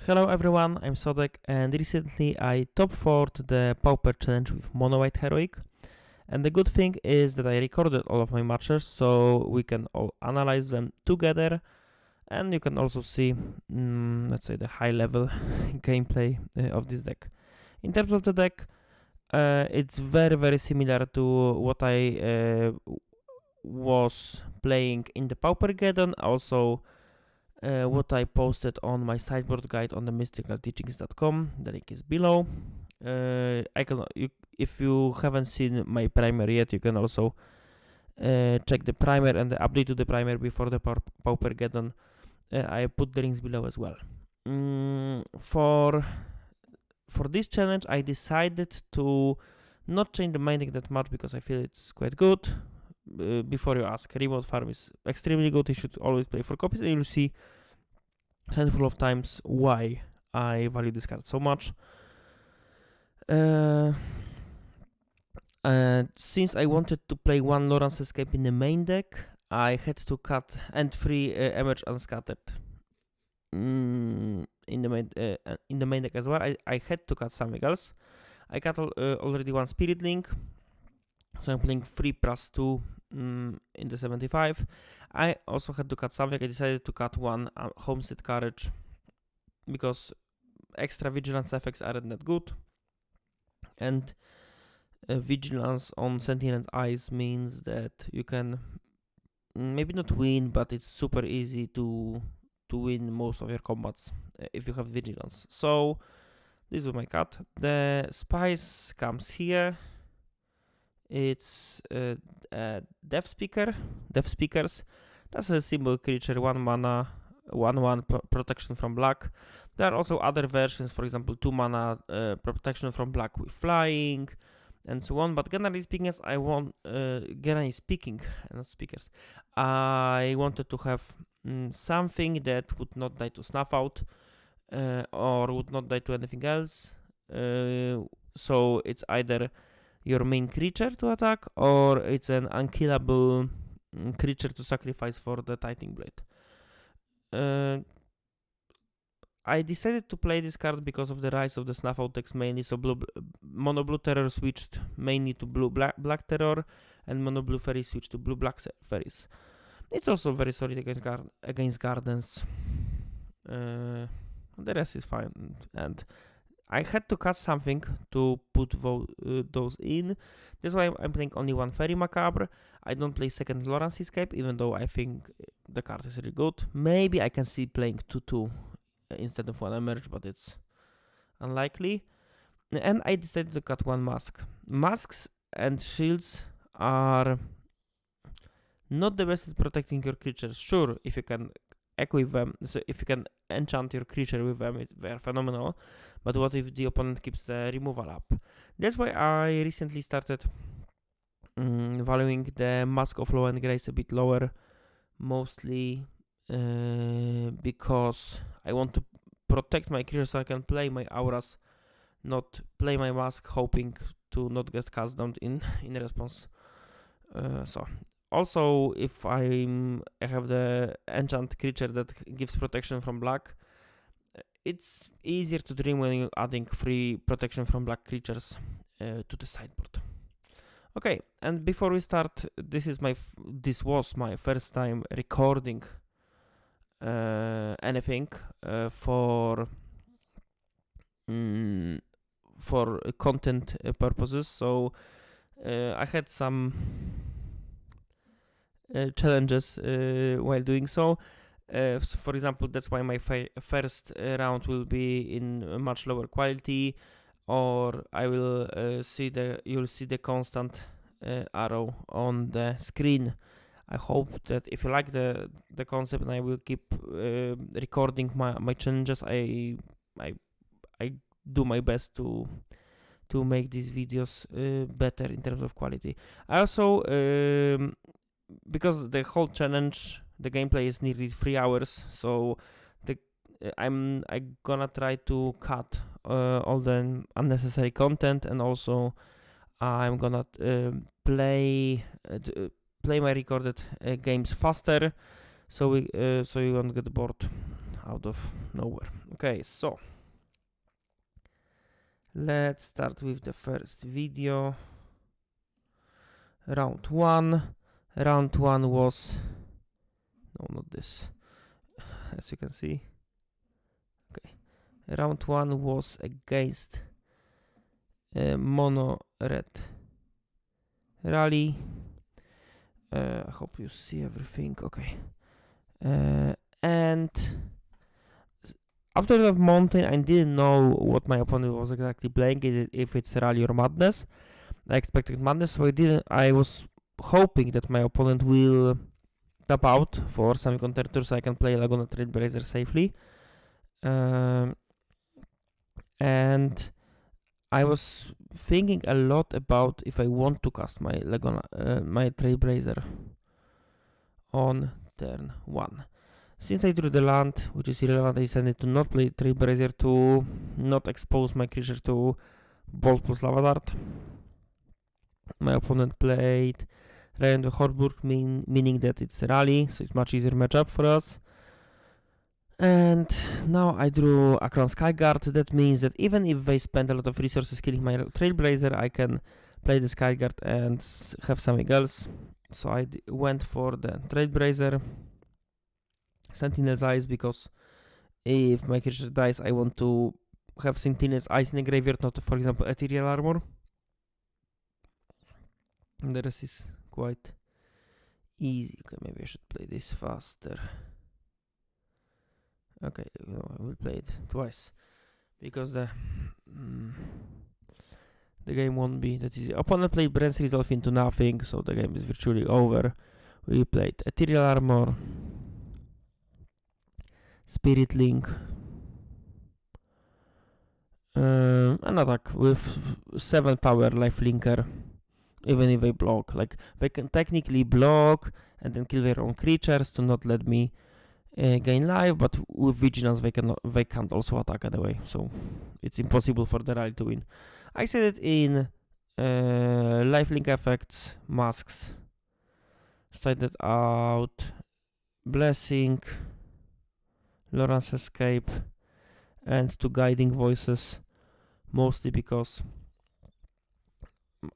Hello everyone, I'm Sodek, and recently I top 4'd the Pauper challenge with Mono White Heroic. And the good thing is that I recorded all of my matches, so we can all analyze them together, and you can also see, let's say, the high level gameplay of this deck. In terms of the deck, it's very similar to what I was playing in the Pauper. Also what I posted on my sideboard guide on the mysticalteachings.com. The link is below. If you haven't seen my primer yet, you can also check the primer and the update to the primer before the Pauper. I put the links below as well. For this challenge, I decided to not change the main deck that much because I feel it's quite good. Before you ask, remote farm is extremely good. You should always play 4 copies, and you'll see a handful of times why I value this card so much. Since I wanted to play one Lawrence Escape in the main deck, I had to cut and 3 Emerge Unscattered in the main deck as well. I had to cut something else. I cut already 1 Spirit Link, so I'm playing 3+2 in the 75. I also had to cut something. I decided to cut 1 Homestead Courage because extra vigilance effects aren't that good, and vigilance on Sentient Eyes means that you can maybe not win, but it's super easy to win most of your combats if you have vigilance. So this was my cut. The spice comes here. It's Death Speakers. That's a simple creature, 1 mana, 1/1 protection from black. There are also other versions, for example, 2 mana protection from black with flying, and so on. But generally speaking, I wanted to have something that would not die to Snuff Out or would not die to anything else. So it's either your main creature to attack, or it's an unkillable creature to sacrifice for the Tightening Blade. I decided to play this card because of the rise of the Snuff Out decks mainly. So Mono Blue Terror switched mainly to Blue Black Terror, and Mono Blue Fairies switched to Blue Black Fairies. It's also very solid against Gardens. The rest is fine, and I had to cut something to put those in. That's why I'm playing only 1 Fairy Macabre. I don't play second Lawrence Escape, even though I think the card is really good. Maybe I can see playing 2/2 instead of 1 Emerge, but it's unlikely. And I decided to cut 1 Mask. Masks and shields are not the best at protecting your creatures. Sure, if you can equip them, so if you can enchant your creature with them, they are phenomenal. But what if the opponent keeps the removal up? That's why I recently started valuing the Mask of Law and Grace a bit lower, mostly because I want to protect my creatures so I can play my auras, not play my mask hoping to not get cast down in response. Also, if I have the enchant creature that gives protection from black, it's easier to dream when you're adding 3 protection from black creatures to the sideboard. Okay, and before we start, this was my first time recording anything for content purposes. So I had some challenges while doing so. For example, that's why my first round will be in a much lower quality, or I will you'll see the constant arrow on the screen. I hope that if you like the concept, and I will keep recording my challenges. I do my best to make these videos better in terms of quality. I also because the whole challenge, the gameplay is nearly 3 hours, so I'm gonna try to cut all the unnecessary content, and also I'm gonna play my recorded games faster, so you won't get bored out of nowhere. Okay, so let's start with the first video. Round 1. Round 1 was... No, not this. As you can see. Okay. Round 1 was against Mono Red Rally. I hope you see everything. Okay. And after the mountain, I didn't know what my opponent was exactly playing, if it's Rally or Madness. I expected Madness, so I was hoping that my opponent will tap out for Semiconductor so I can play Laguna Trailblazer safely. And I was thinking a lot about if I want to cast my my Trailblazer on turn 1. Since I drew the land, which is irrelevant, I decided to not play Trailblazer to not expose my creature to Bolt plus Lava Dart. My opponent played Ryan the Horburg, meaning that it's Rally, so it's much easier matchup for us. And now I drew Akron Skyguard. That means that even if they spend a lot of resources killing my Trailblazer, I can play the Skyguard and have something else. So I went for the Trailblazer. Sentinel's Eyes, because if my creature dies, I want to have Sentinel's Eyes in the graveyard, not, for example, Ethereal Armor. And the rest is quite easy. Okay, maybe I should play this faster. Okay, no, I will play it twice because the game won't be that easy. Opponent played Brand's Resolve into nothing, so the game is virtually over. We played Ethereal Armor, Spirit Link, an attack with 7 power life linker. Even if they block, like they can technically block and then kill their own creatures to not let me gain life, but with Vigilance they can't also attack anyway, so it's impossible for the rally to win. I said it in lifelink effects, masks, started out, Blessing, Lawrence Escape, and 2 Guiding Voices, mostly because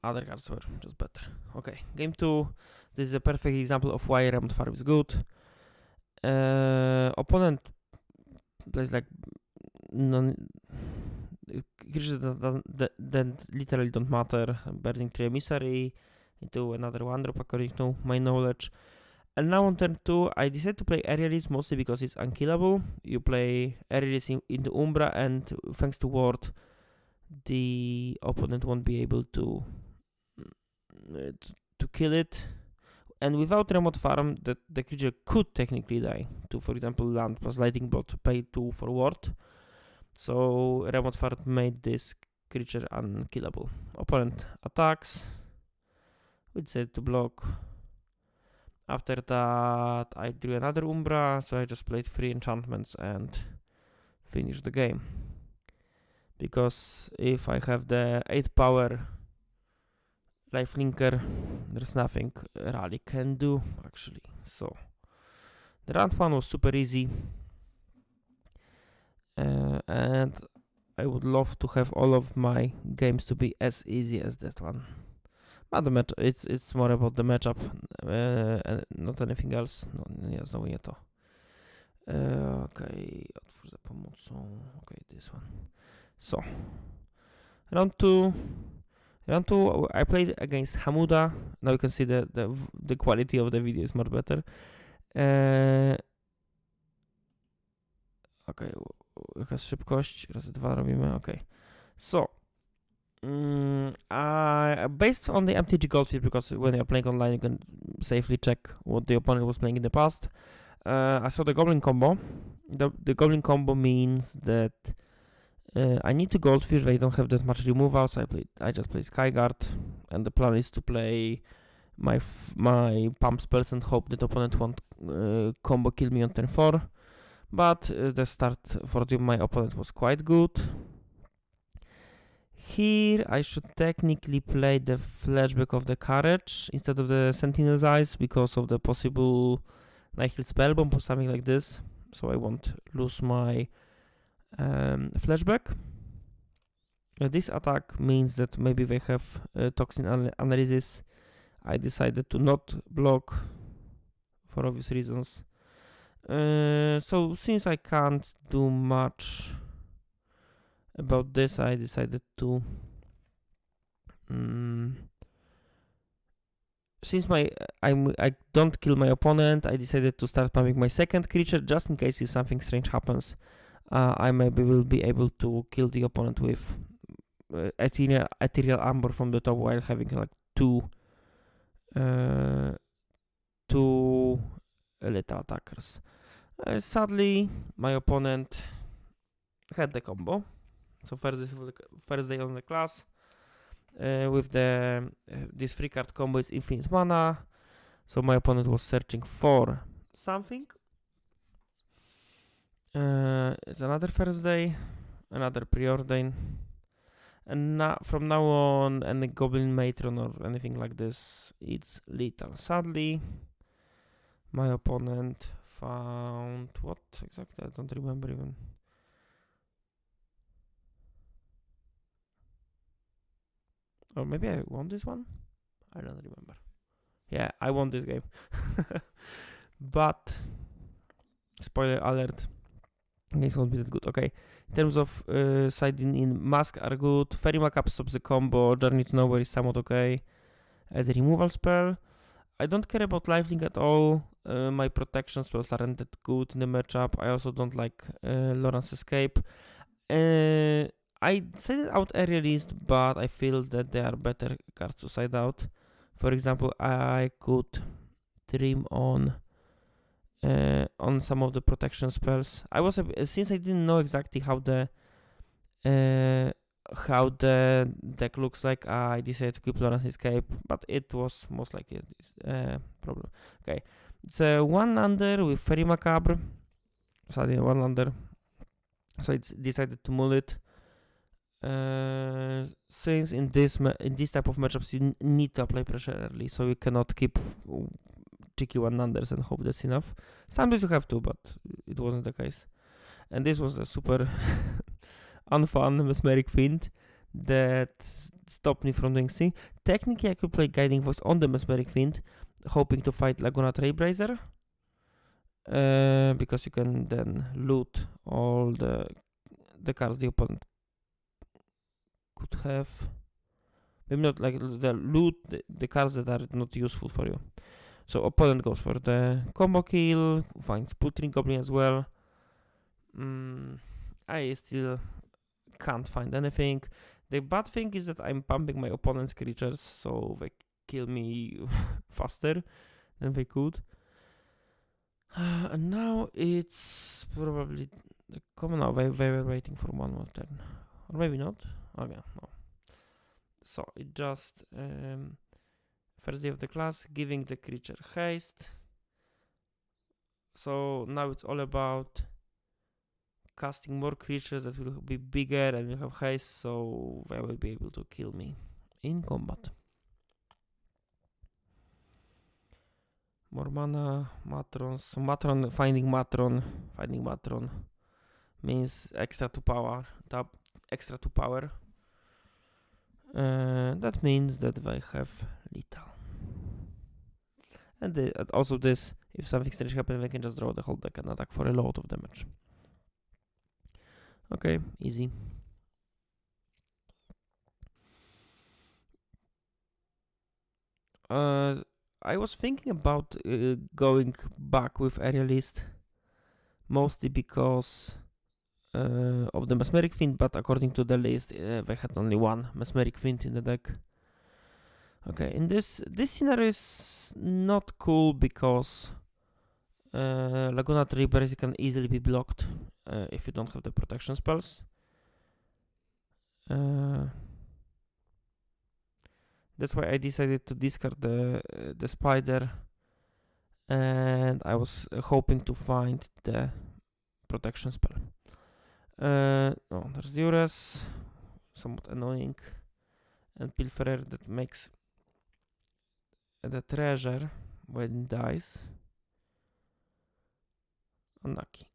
other cards were just better. Okay, game 2. This is a perfect example of why Remnant Farm is good. Opponent plays like creatures that literally don't matter. Burning Tree Emissary into another 1-drop according to my knowledge. And now on turn 2, I decided to play Aerialist mostly because it's unkillable. You play Aerialist into Umbra, and thanks to Ward, the opponent won't be able to kill it. And without Remote Farm, the creature could technically die to, for example, land plus Lightning Bolt, pay 2 for Ward. So Remote Farm made this creature unkillable. Opponent attacks. We decided to block. After that, I drew another Umbra, so I just played 3 enchantments and finished the game. Because if I have the 8 power lifelinker, there's nothing Rally can do, actually. So the round 1 was super easy, and I would love to have all of my games to be as easy as that one. But the it's more about the matchup, and not anything else. No, nie, znowu nie to. Okay, otwórz za pomocą. Okay, this one. So, round 2, I played against Hamuda. Now you can see the quality of the video is much better. Okay, jaka szybkość? Razy 2 robimy, okay. So, based on the MTG Goldfish, because when you're playing online you can safely check what the opponent was playing in the past. I saw the Goblin combo. The Goblin combo means that I need to Goldfish. They don't have that much removal, so I just play Skyguard, and the plan is to play my pump spells and hope that opponent won't combo kill me on turn 4. But the start for my opponent was quite good. Here I should technically play the Flashback of the Courage instead of the Sentinel's Eyes because of the possible Nihil Spellbomb or something like this. so I won't lose my flashback. This attack means that maybe they have toxin analysis. I decided to not block for obvious reasons. So since I can't do much about this, I decided to since I don't kill my opponent, I decided to start pumping my second creature just in case if something strange happens. I maybe will be able to kill the opponent with ethereal amber from the top while having like two little attackers. Sadly, my opponent had the combo. So first day on the class with the this 3-card combo is infinite mana. So my opponent was searching for something. It's another first day, another preordain. And from now on, any Goblin Matron or anything like this, it's lethal. Sadly, my opponent found what exactly? I don't remember even. Or maybe I won this one? I don't remember. Yeah, I won this game. But, spoiler alert, this won't be that good. Okay, in terms of siding in, Mask are good. Fairy Macap stops the combo. Journey to Nowhere is somewhat okay as a removal spell. I don't care about Lifelink at all. My protection spells aren't that good in the matchup. I also don't like Lawrence Escape. I sided out Aerialist, but I feel that there are better cards to side out. For example, I could trim on some of the protection spells. Since I didn't know exactly how the deck looks like, I decided to keep Lawrence Escape, but it was most likely a problem. Okay, it's a 1-lander with Fairy Macabre. Sadly, 1-lander. So it's decided to mull it. Since in this type of matchups you need to apply pressure early, so you cannot keep cheeky 1-landers and hope that's enough. Sometimes you have to, but it wasn't the case. And this was a super unfun Mesmeric Fiend that stopped me from doing things. Technically, I could play Guiding Voice on the Mesmeric Fiend, hoping to fight Laguna Trailblazer, because you can then loot all the cards the opponent could have. Maybe not like the loot the cards that are not useful for you. So opponent goes for the combo kill, finds Pultring Goblin as well. I still can't find anything. The bad thing is that I'm pumping my opponent's creatures, so they kill me faster than they could. And now it's probably the common. No, they were waiting for one more turn. Or maybe not. Okay, no. So it just first day of the class, giving the creature haste. So now it's all about casting more creatures that will be bigger and will have haste, so they will be able to kill me in combat. More mana, Matrons. So Matron, finding Matron means extra 2 power. Extra 2 power. That means that they have lethal. And also this, if something strange happens, they can just draw the whole deck and attack for a lot of damage. Okay, easy. I was thinking about going back with Aerialist, mostly because of the Mesmeric Fiend, but according to the list, they had only one Mesmeric Fiend in the deck. Okay, in this scenario is not cool because Laguna Trailblazer can easily be blocked if you don't have the protection spells. That's why I decided to discard the spider, and I was hoping to find the protection spell. No, there's Duress, somewhat annoying, and Pilferer that makes the treasure when it dies. Unlucky.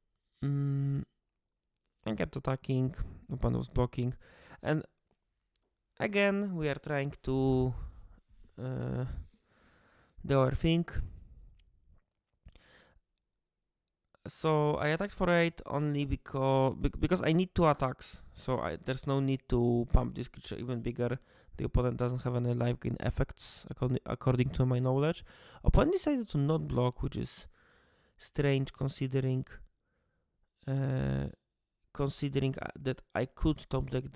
I kept attacking, opponent was blocking, and again we are trying to do our thing. So I attacked for 8 only because I need 2 attacks, so there's no need to pump this creature even bigger. The opponent doesn't have any life gain effects, according to my knowledge. Opponent decided to not block, which is strange considering that I could top deck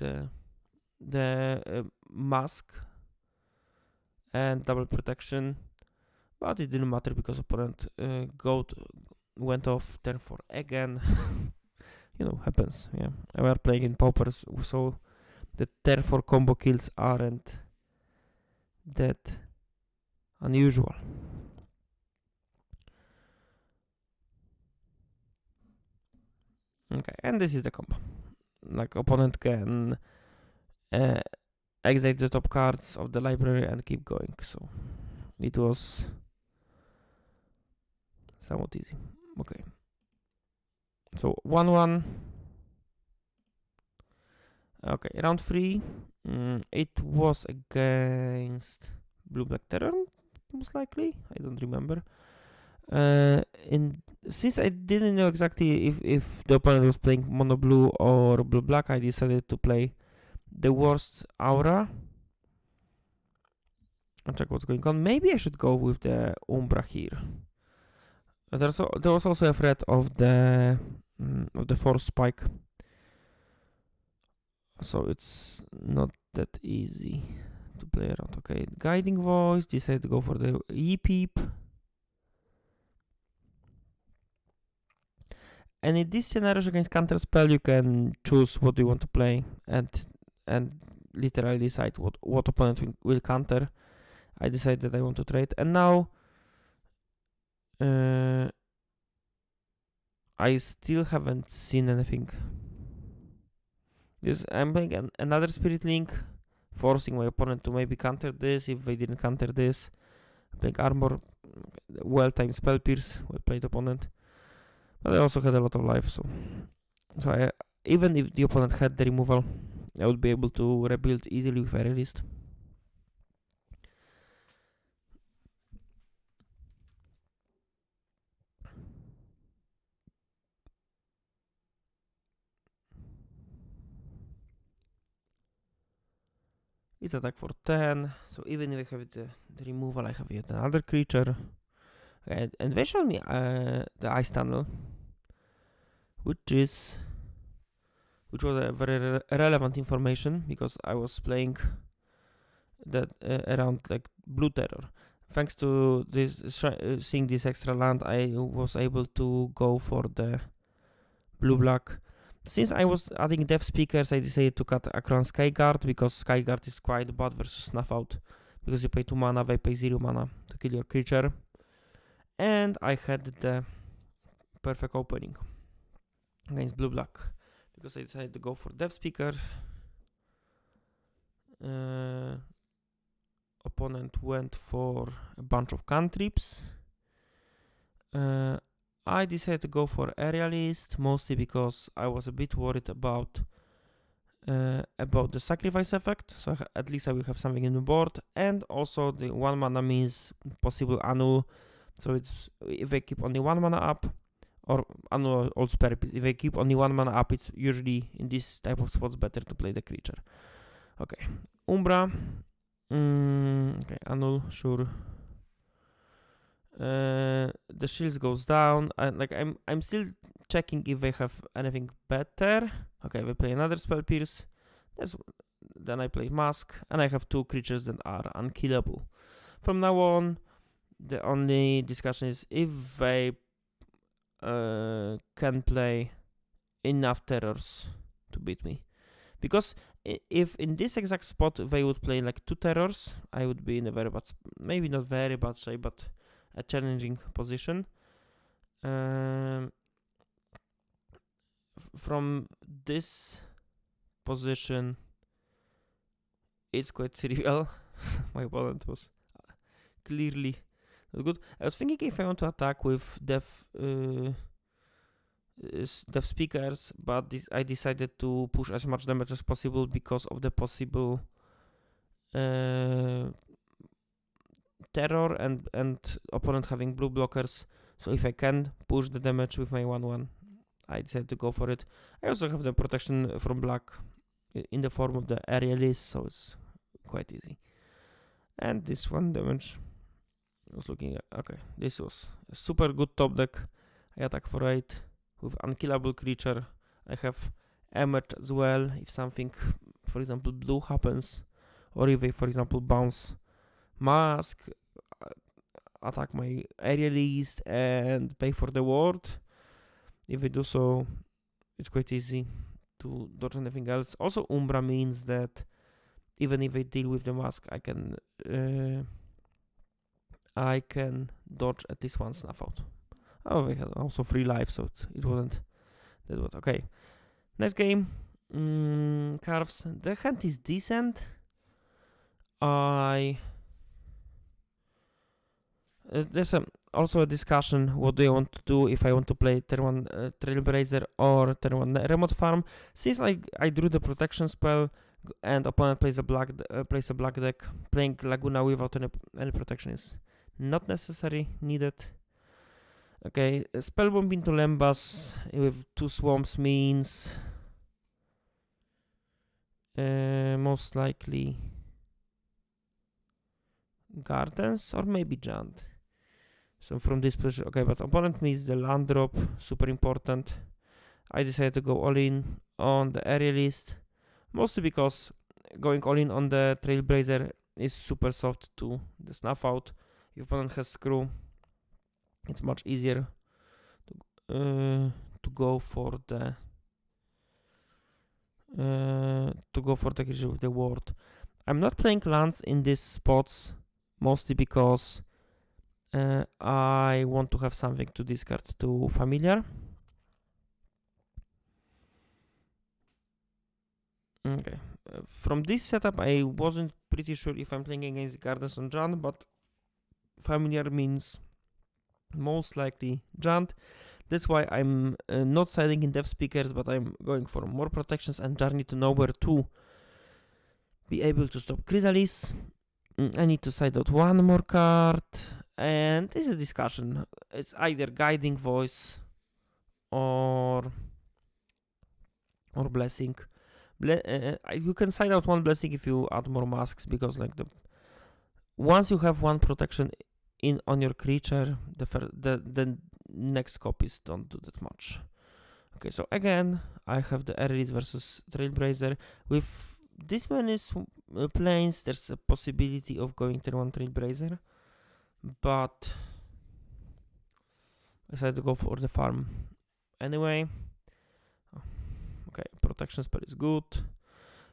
the mask and double protection, but it didn't matter because opponent went off turn 4 again. Happens. Yeah, we are playing in Paupers, so the turn 4 combo kills aren't that unusual. Okay, and this is the combo. Like, opponent can exile the top cards of the library and keep going. So it was somewhat easy. Okay. So 1-1. Okay, round 3. It was against Blue Black Terror, most likely. I don't remember. Since I didn't know exactly if the opponent was playing mono blue or blue black, I decided to play the worst aura. I'll check what's going on. Maybe I should go with the Umbra here. There was also a threat of the Force Spike, so it's not that easy to play around. Okay, Guiding Voice. Decided to go for the E-Peep. And in this scenario against counter spell, you can choose what you want to play and literally decide what opponent will counter. I decided that I want to trade, and now I still haven't seen anything. I'm playing another Spirit Link, forcing my opponent to maybe counter this if they didn't counter this. I'm playing Armor, well-timed Spell Pierce, well-played opponent. But I also had a lot of life, so even if the opponent had the removal, I would be able to rebuild easily with Fairy List. It's attack for 10, so even if I have the removal, I have yet another creature. And they showed me the Ice Tunnel, which was a very relevant information because I was playing that around like Blue Terror. Thanks to this seeing this extra land, I was able to go for the blue black. Since I was adding Death Speakers, I decided to cut Akron Skyguard because Skyguard is quite bad versus Snuff Out because you pay 2 mana, they pay 0 mana to kill your creature. And I had the perfect opening against blue black because I decided to go for Death Speaker. Opponent went for a bunch of cantrips. I decided to go for Aerialist mostly because I was a bit worried about the sacrifice effect, so at least I will have something in the board, and also the 1 mana means possible annul, so it's if I keep only 1 mana up, or annul also if I keep only 1 mana up, it's usually in this type of spots better to play the creature. Okay, Umbra, okay, annul, sure. The shields goes down, and like I'm still checking if they have anything better. Okay, we play another Spell Pierce. Then I play Mask, and I have 2 creatures that are unkillable. From now on, the only discussion is if they can play enough terrors to beat me. Because if in this exact spot they would play like 2 terrors, I would be in a very bad, maybe not very bad shape, but a challenging position. From this position, it's quite trivial. My opponent was clearly not good. I was thinking if I want to attack with Death dev speakers, but I decided to push as much damage as possible because of the possible terror and opponent having blue blockers. So if I can push the damage with my 1/1, I decided to go for it. I also have the protection from black in the form of the aerialist, so it's quite easy. And this 1 damage, I was looking at, okay, this was a super good top deck. I attack for 8 with unkillable creature. I have damage as well if something, for example, blue happens, or if I, for example, bounce mask, attack my aerialist and pay for the ward. If I do so, it's quite easy to dodge anything else. Also, Umbra means that even if I deal with the mask, I can dodge at least 1 snuff out. Oh, I had also 3 life, so it wasn't that bad. Okay, next game. Carves. The hand is decent. There's also a discussion. What do I want to do if I want to play turn 1 Trailblazer or turn 1 Remote Farm? Since I drew the protection spell and opponent plays a black deck, playing Laguna without any protection is not necessary, needed. Okay, Spellbomb into Lembas with 2 swamps means most likely Gardens or maybe Jund. So from this position, okay, but opponent means the land drop, super important. I decided to go all in on the aerialist, mostly because going all in on the Trailblazer is super soft to the snuff out. If opponent has screw, it's much easier to go for the creature with the ward. I'm not playing lands in these spots, mostly because I want to have something to discard to familiar. Okay. From this setup, I wasn't pretty sure if I'm playing against Gardens on Jund, but familiar means most likely Jund. That's why I'm not siding in dev speakers, but I'm going for more protections and Journey to Nowhere to be able to stop Chrysalis. I need to side out 1 more card, and it's a discussion. It's either Guiding Voice or Blessing. You can side out 1 Blessing if you add more masks, because once you have 1 protection on your creature, the next copies don't do that much. Okay, so again, I have the Aerialist versus Trailblazer. With this many planes, there's a possibility of going turn 1 Trailblazer, but I decided to go for the farm anyway. Okay, protection spell is good.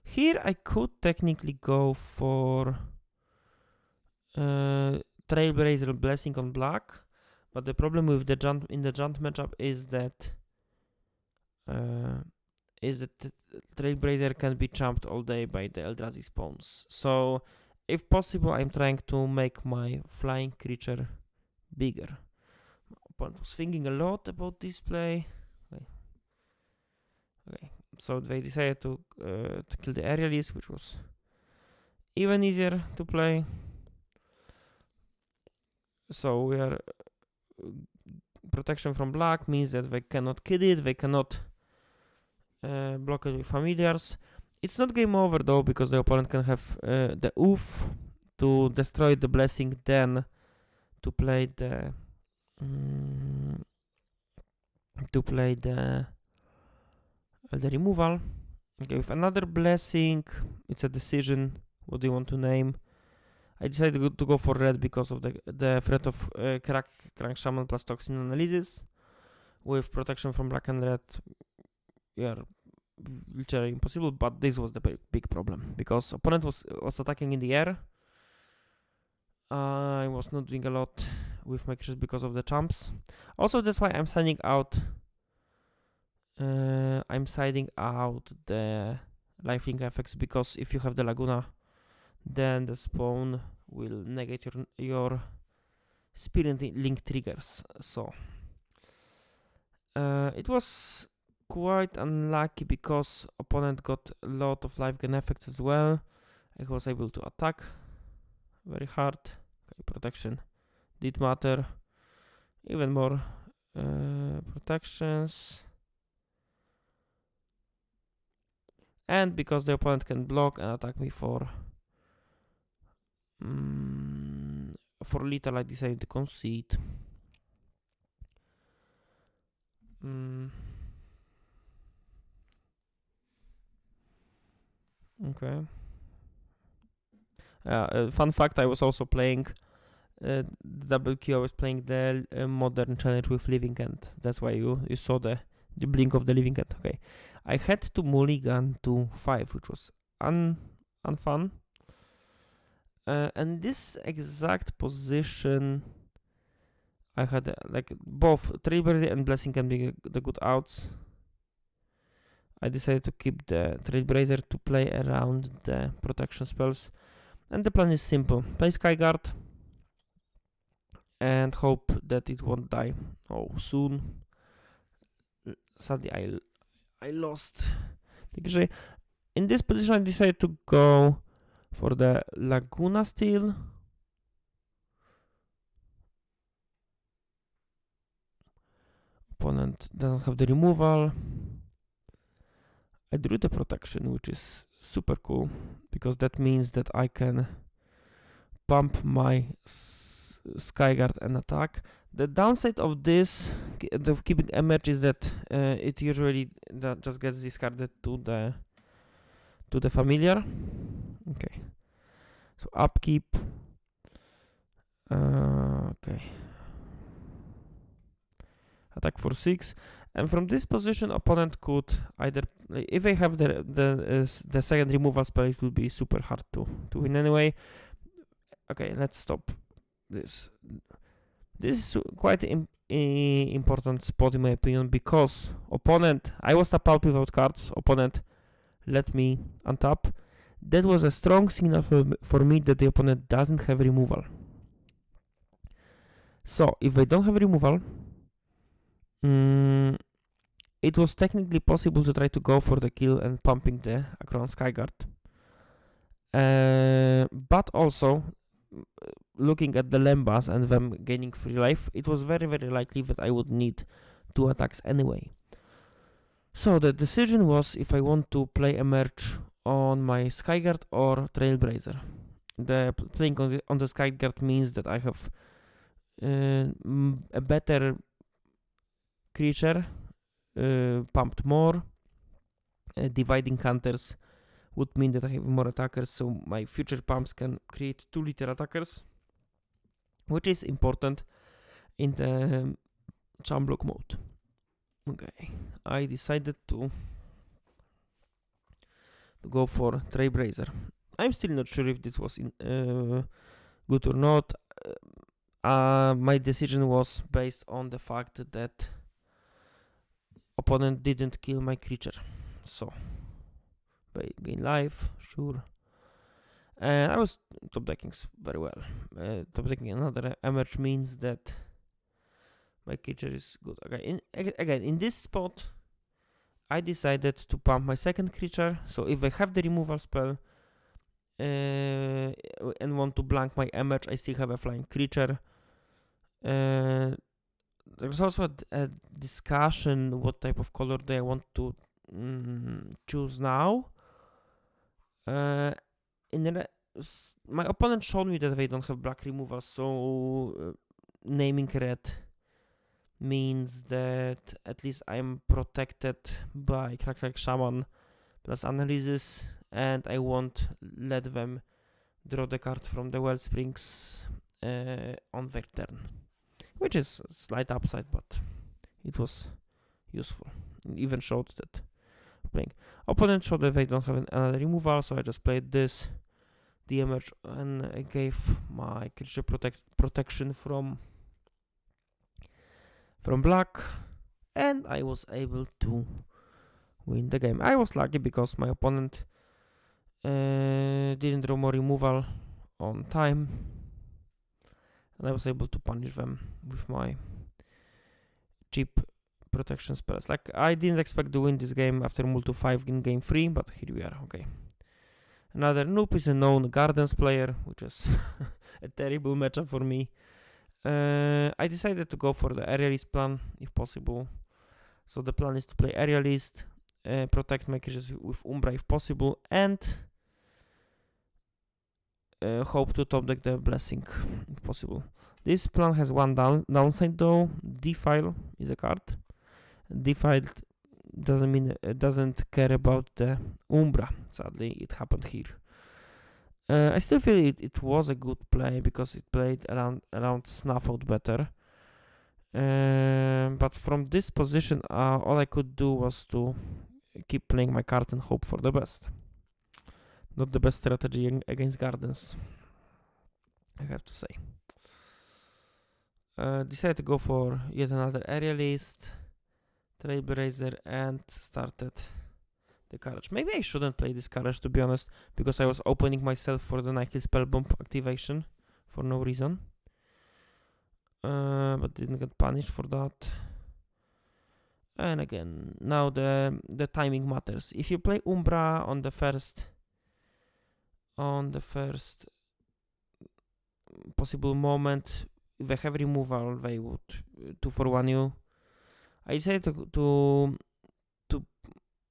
Here I could technically go for Trailblazer Blessing on black, but the problem with the Jund in the Jund matchup is that Trailblazer can be chumped all day by the Eldrazi spawns. So, if possible, I'm trying to make my flying creature bigger. My opponent was thinking a lot about this play. Okay, so they decided to kill the aerialist, which was even easier to play. So we are protection from black means that they cannot kill it, they cannot block it with familiars. It's not game over though, because the opponent can have the oof to destroy the blessing, then to play the removal. Okay, with another blessing, it's a decision. What do you want to name? I decided to go for red because of the threat of Crank Shaman plus Toxin Analysis. With protection from black and red, yeah, literally impossible, but this was the big problem, because opponent was attacking in the air. I was not doing a lot with my creatures because of the chumps. Also, that's why I'm siding out the lifelink effects, because if you have the Laguna, then the spawn will negate your Spirit Link triggers. So It was quite unlucky because opponent got a lot of life gain effects as well. I was able to attack very hard. Okay, protection did matter. Even more protections. And because the opponent can block and attack me for little, I decided to concede. Okay. Fun fact, I was also playing double Q. I was playing the modern challenge with Living End. That's why you saw the blink of the Living End. Okay. I had to mulligan to 5, which was unfun. And this exact position, I had like both Trailblazer and Blessing can be the good outs. I decided to keep the Trailblazer to play around the protection spells. And the plan is simple. Play Skyguard and hope that it won't die soon. Sadly, I lost the Gray. In this position, I decided to go for the Laguna Steel. Opponent doesn't have the removal. I drew the protection, which is super cool because that means that I can pump my Skyguard and attack. The downside of this, of keeping emerge, is that it usually just gets discarded to the familiar. Okay, so upkeep. Okay, attack for 6, and from this position, opponent could either, if they have the second removal spell, it will be super hard to win anyway. Okay, let's stop this. This is quite important spot in my opinion because opponent, I was tapped out without cards, opponent let me untap. That was a strong signal for me that the opponent doesn't have removal. So, if they don't have removal, it was technically possible to try to go for the kill and pumping the Akron Skyguard. But also, looking at the Lembas and them gaining free life, it was very, very likely that I would need 2 attacks anyway. So the decision was if I want to play Emerge on my Skyguard or Trailblazer. The playing on the Skyguard means that I have a better creature, pumped more. Dividing counters would mean that I have more attackers, so my future pumps can create 2 liter attackers, which is important in the charm block mode. Okay, I decided to go for Trailblazer. I'm still not sure if this was good or not. My decision was based on the fact that opponent didn't kill my creature, so they gain life, sure. And I was top decking very well. Top decking another emerge means that my creature is good. Okay, again, in this spot, I decided to pump my second creature. So if I have the removal spell and want to blank my emerge, I still have a flying creature. There's also a discussion what type of color do I want to choose now. My opponent showed me that they don't have black removal, so naming red means that at least I'm protected by Crack Shaman plus Analysis, and I won't let them draw the card from the Wellsprings on their turn, which is a slight upside, but it was useful. It even showed that playing. Opponent showed that they don't have another removal, so I just played this, the emerge, and I gave my creature protection from black, and I was able to win the game. I was lucky because my opponent didn't draw more removal on time, and I was able to punish them with my cheap protection spells. Like, I didn't expect to win this game after multi 5 in game 3, but here we are. Okay. Another noob is a known Gardens player, which is a terrible matchup for me. I decided to go for the aerialist plan, if possible. So the plan is to play aerialist, protect my creatures with Umbra if possible, and hope to top deck the Blessing if possible. This plan has one downside though. Defile is a card. Defile doesn't mean doesn't care about the Umbra. Sadly, it happened here. I still feel it was a good play because it played around Snuff out better. But from this position, all I could do was to keep playing my cards and hope for the best. Not the best strategy against Gardens, I have to say. Decided to go for yet another aerialist, Trailblazer, and started the Courage. Maybe I shouldn't play this Courage, to be honest, because I was opening myself for the Nightly Spellbomb activation for no reason. But didn't get punished for that. And again, now the timing matters. If you play Umbra on the first possible moment, if they have removal, they would 2-for-1 you. I decided to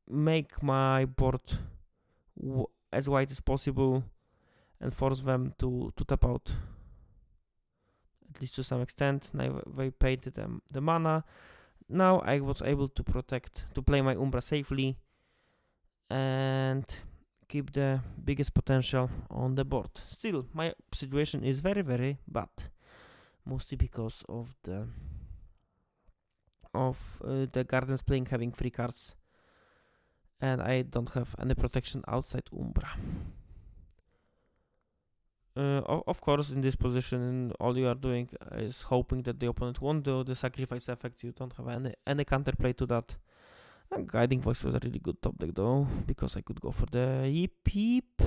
make my board as wide as possible and force them to tap out, at least to some extent. Now they paid the mana. Now I was able to play my Umbra safely and keep the biggest potential on the board. Still, my situation is very, very bad, mostly because of the Gardens playing having 3 cards, and I don't have any protection outside Umbra. Of course, in this position, all you are doing is hoping that the opponent won't do the sacrifice effect. You don't have any counterplay to that. Guiding Voice was a really good top deck though, because I could go for the Yip.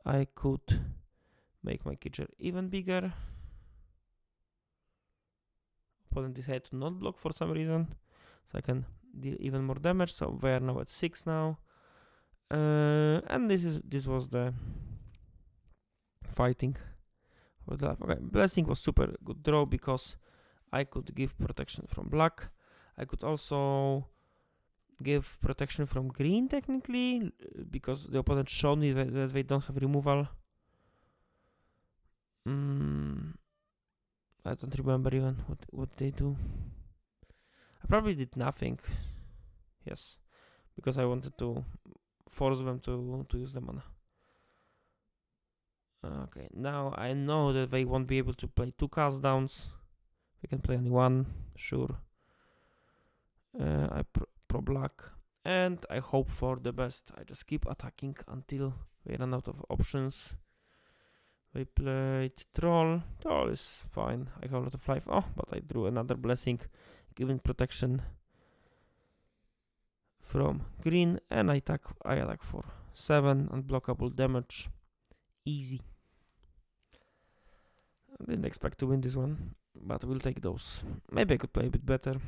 I could make my creature even bigger. Opponent decided to not block for some reason, so I can deal even more damage. So we are now at 6 now, and this was the fighting for the life. Okay, Blessing was super good draw because I could give protection from black. I could also give protection from green technically, because the opponent showed me that they don't have removal. I don't remember even what they do. I probably did nothing. Yes, because I wanted to force them to use the mana. Okay, now I know that they won't be able to play 2 cast downs. They can play only 1, sure. I pro black, and I hope for the best. I just keep attacking until they run out of options. They played Troll. Troll is fine. I have a lot of life. Oh, but I drew another Blessing, giving protection from green, and I attack for 7 unblockable damage. Easy. I didn't expect to win this one, but we'll take those. Maybe I could play a bit better.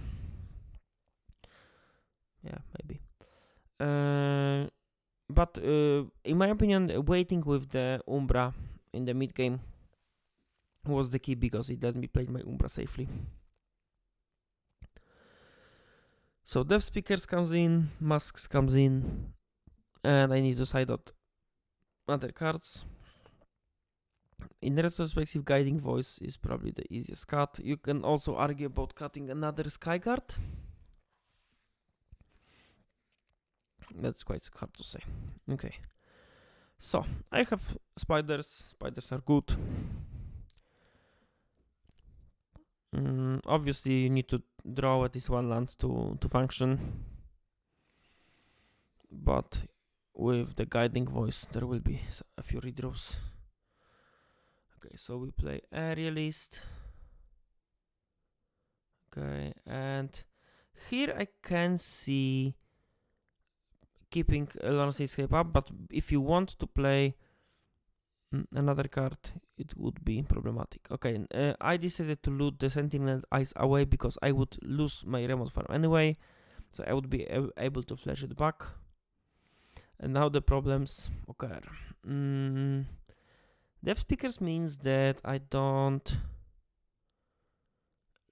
Yeah, maybe. But in my opinion, waiting with the Umbra in the mid game was the key, because it let me play my Umbra safely. So Death Speakers comes in, Masks comes in, and I need to side out other cards. In retrospective, Guiding Voice is probably the easiest cut. You can also argue about cutting another Skyguard. That's quite hard to say. Okay. So, I have spiders. Spiders are good. Obviously, you need to draw at least 1 land to function. But with the Guiding Voice, there will be a few redraws. Okay, so we play Aerialist. Okay, and here I can see keeping Lawrence Escape up, but if you want to play another card, it would be problematic. Okay, I decided to loot the Sentinel Eyes away because I would lose my remote farm anyway, so I would be able to flash it back. And now the problems occur. Death Speakers means that I don't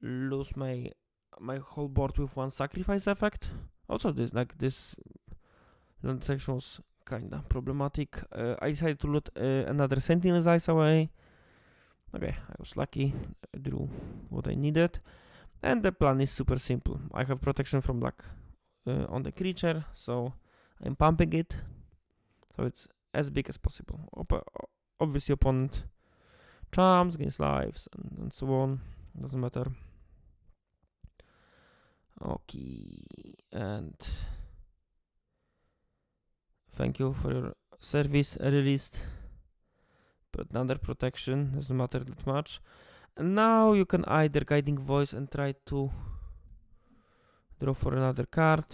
lose my whole board with one sacrifice effect. Also, this land section was kinda problematic. I decided to loot another Sentinel's Eyes away. Okay, I was lucky. I drew what I needed. And the plan is super simple. I have protection from black on the creature, so I'm pumping it. So it's as big as possible. Obviously, opponent charms, gains lives, and so on. Doesn't matter. Okay, and thank you for your service. Released, but another protection doesn't matter that much. And now you can either Guiding Voice and try to draw for another card,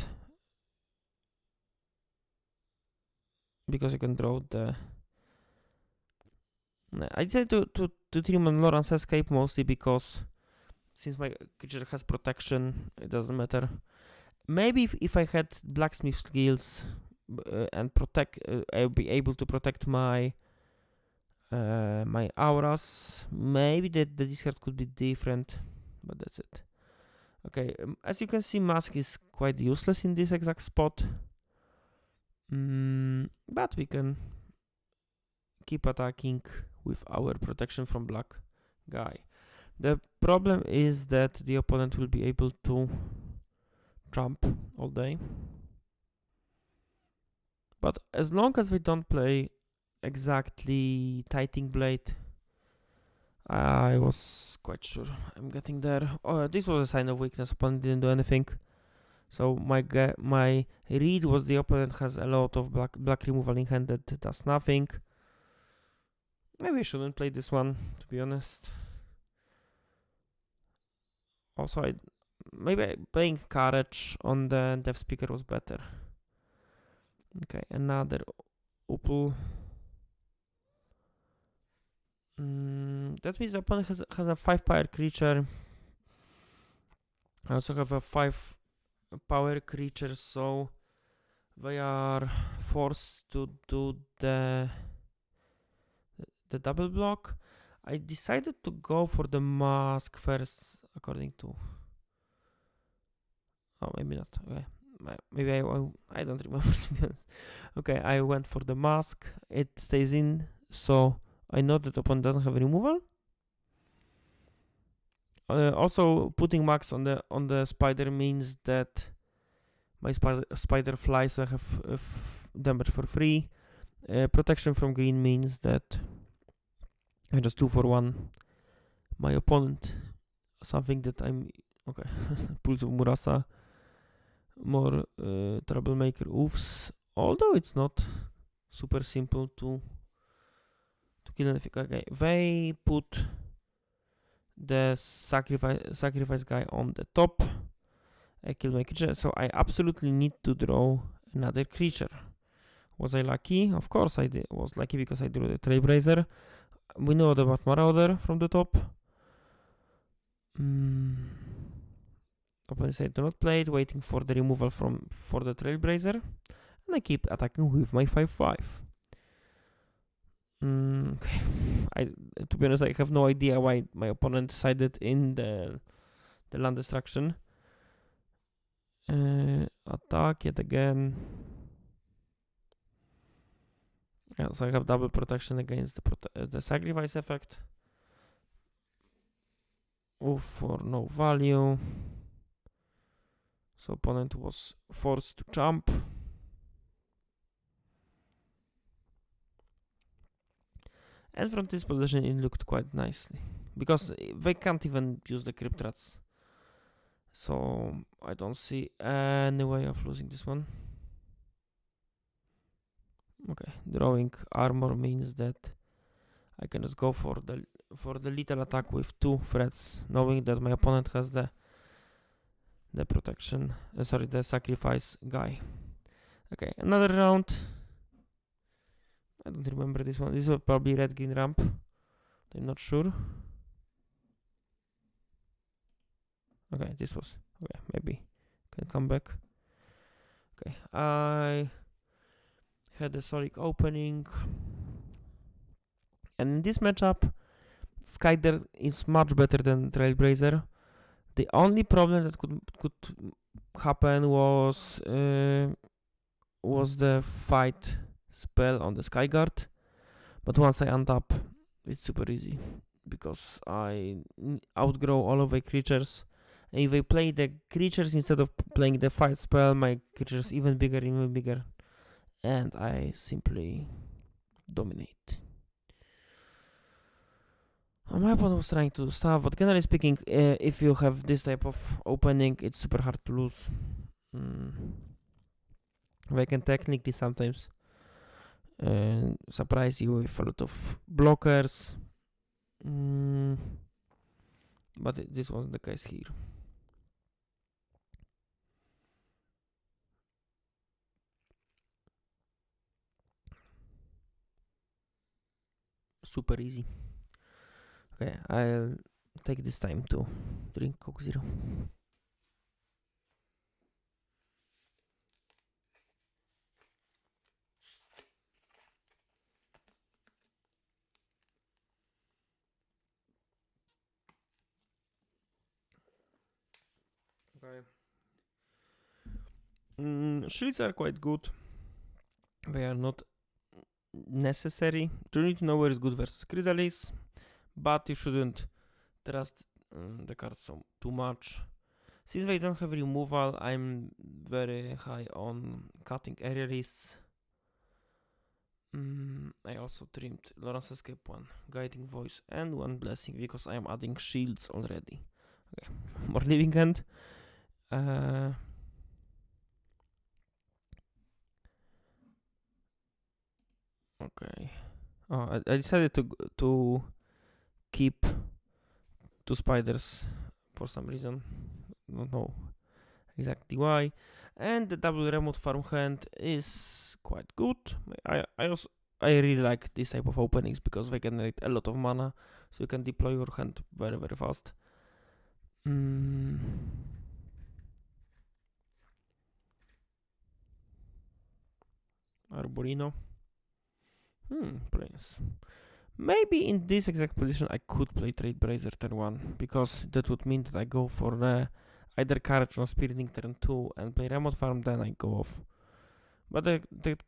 because you can draw the. I decided to trim on Lawrence Escape mostly because since my creature has protection, it doesn't matter. Maybe if I had blacksmith skills and I'll be able to protect my my auras. Maybe the discard could be different, but that's it. Okay, as you can see, Mask is quite useless in this exact spot. But we can keep attacking with our protection from black guy. The problem is that the opponent will be able to jump all day. But as long as we don't play exactly Tighting Blade, I was quite sure I'm getting there. This was a sign of weakness. Opponent didn't do anything. So my read was the opponent has a lot of black removal in hand that does nothing. Maybe I shouldn't play this one, to be honest. Also, maybe playing Courage on the Death Speaker was better. Okay, another Opal. That means the opponent has a 5-power creature. I also have a 5-power creature, so they are forced to do the double block. I decided to go for the mask first, according to. Oh, maybe not. Okay. Maybe I don't remember, to be honest. Okay, I went for the mask. It stays in, so I know that the opponent doesn't have removal. Also, putting max on the spider means that my spider flies, so I have damage for free. Protection from green means that I just 2 for 1. My opponent, something that I'm okay. Pulse of Murasa, more troublemaker oofs. Although it's not super simple to kill anything. Okay, they put the sacrifice guy on the top. I kill my creature, so I absolutely need to draw another creature. Was I lucky? Of course I was lucky because I drew the Trailblazer. We know about Marauder from the top. Opponent said do not play it, waiting for the removal for the Trailblazer. And I keep attacking with my 5/5. Okay. To be honest, I have no idea why my opponent decided in the land destruction. Attack yet again. Yeah, so I have double protection against the sacrifice effect. For no value. So opponent was forced to jump. And from this position it looked quite nicely. Because they can't even use the Crypt Rats. So I don't see any way of losing this one. Okay, drawing armor means that I can just go for the little attack with 2 threats, knowing that my opponent has the protection. The sacrifice guy. Okay, another round. I don't remember this one. This was probably red green ramp. I'm not sure. Okay, this was. Okay, maybe can come back. Okay, I had a solid opening. And in this matchup, Skyder is much better than Trailblazer. The only problem that could happen was the fight spell on the Skyguard. But once I untap, it's super easy because I outgrow all of my creatures. And if I play the creatures instead of playing the fight spell, my creatures even bigger, and I simply dominate. My opponent was trying to do stuff, but generally speaking, if you have this type of opening, it's super hard to lose. I can technically sometimes surprise you with a lot of blockers, but this wasn't the case here. Super easy. Okay, I'll take this time to drink Coke Zero. Okay. Shields are quite good. They are not necessary. You need to know where is good versus Chrysalis, but you shouldn't trust the cards so too much. Since they don't have removal, I'm very high on cutting aerialists. I also trimmed Lawrence Escape 1, Guiding Voice, and 1 Blessing because I am adding shields already. Okay, more Living Hand. Okay. Oh, I decided to keep 2 spiders for some reason. Don't know exactly why. And the double remote farmhand is quite good. I really like this type of openings because they generate a lot of mana, so you can deploy your hand very, very fast. Arbolino. Prince. Maybe in this exact position I could play Trailblazer turn 1, because that would mean that I go for the either Courage or Spiriting turn 2 and play Remote Farm, then I go off. But the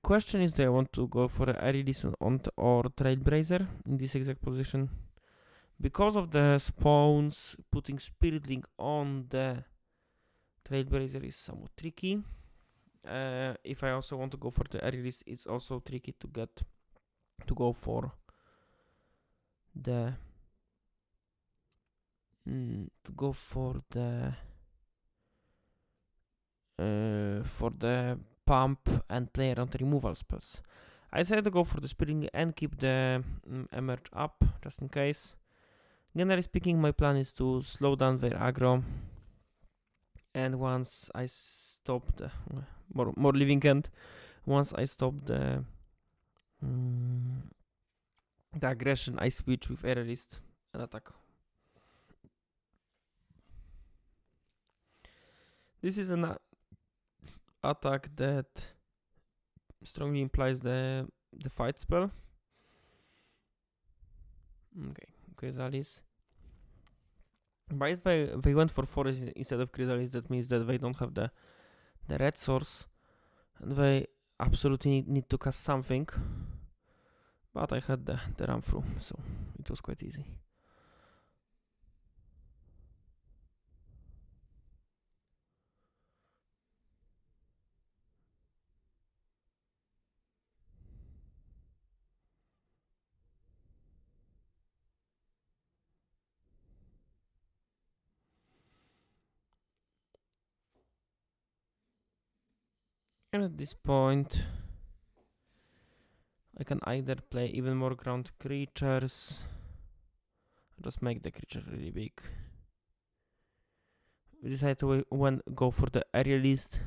question is, do I want to go for a release or Trailblazer in this exact position? Because of the spawns, putting Spirit Link on the Trailblazer is somewhat tricky. If I also want to go for the release, it's also tricky to go for the pump and play around the removal spells. I decided to go for the spring and keep the emerge up just in case. Generally speaking, my plan is to slow down their aggro, and once I stop the more Living Hand, once I stop the aggression, I switch with Aerialist and attack. This is an attack that strongly implies the fight spell. Okay, Chrysalis. But if they went for Forest instead of Chrysalis, that means that they don't have the red source, and they absolutely need to cast something. But I had the run through, so it was quite easy. And at this point, I can either play even more ground creatures, or just make the creature really big. We decided to go for the Aerialist,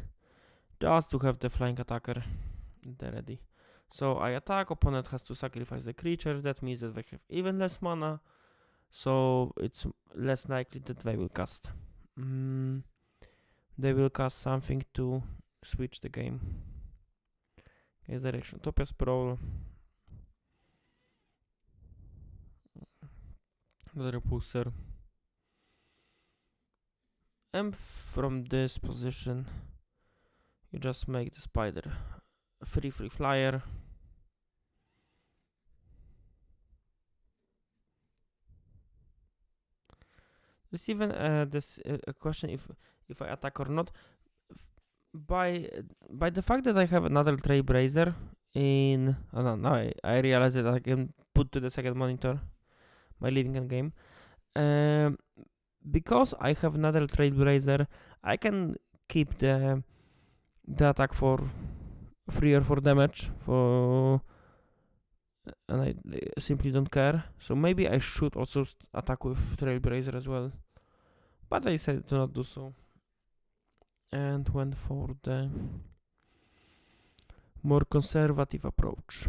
just to have the flying attacker ready. So I attack, opponent has to sacrifice the creature, that means that they have even less mana, so it's less likely that they will cast. They will cast something to switch the game. Yes, direction. Topia Sprawl. The Repulsor. And from this position, you just make the spider a free flyer. There's even a question if I attack or not. By the fact that I have another Trailblazer in... Oh no, now I realize that I can put to the second monitor my living end game. Because I have another Trailblazer, I can keep the attack for 3 or 4 damage and I simply don't care. So maybe I should also attack with Trailblazer as well, but I decided to not do so and went for the more conservative approach.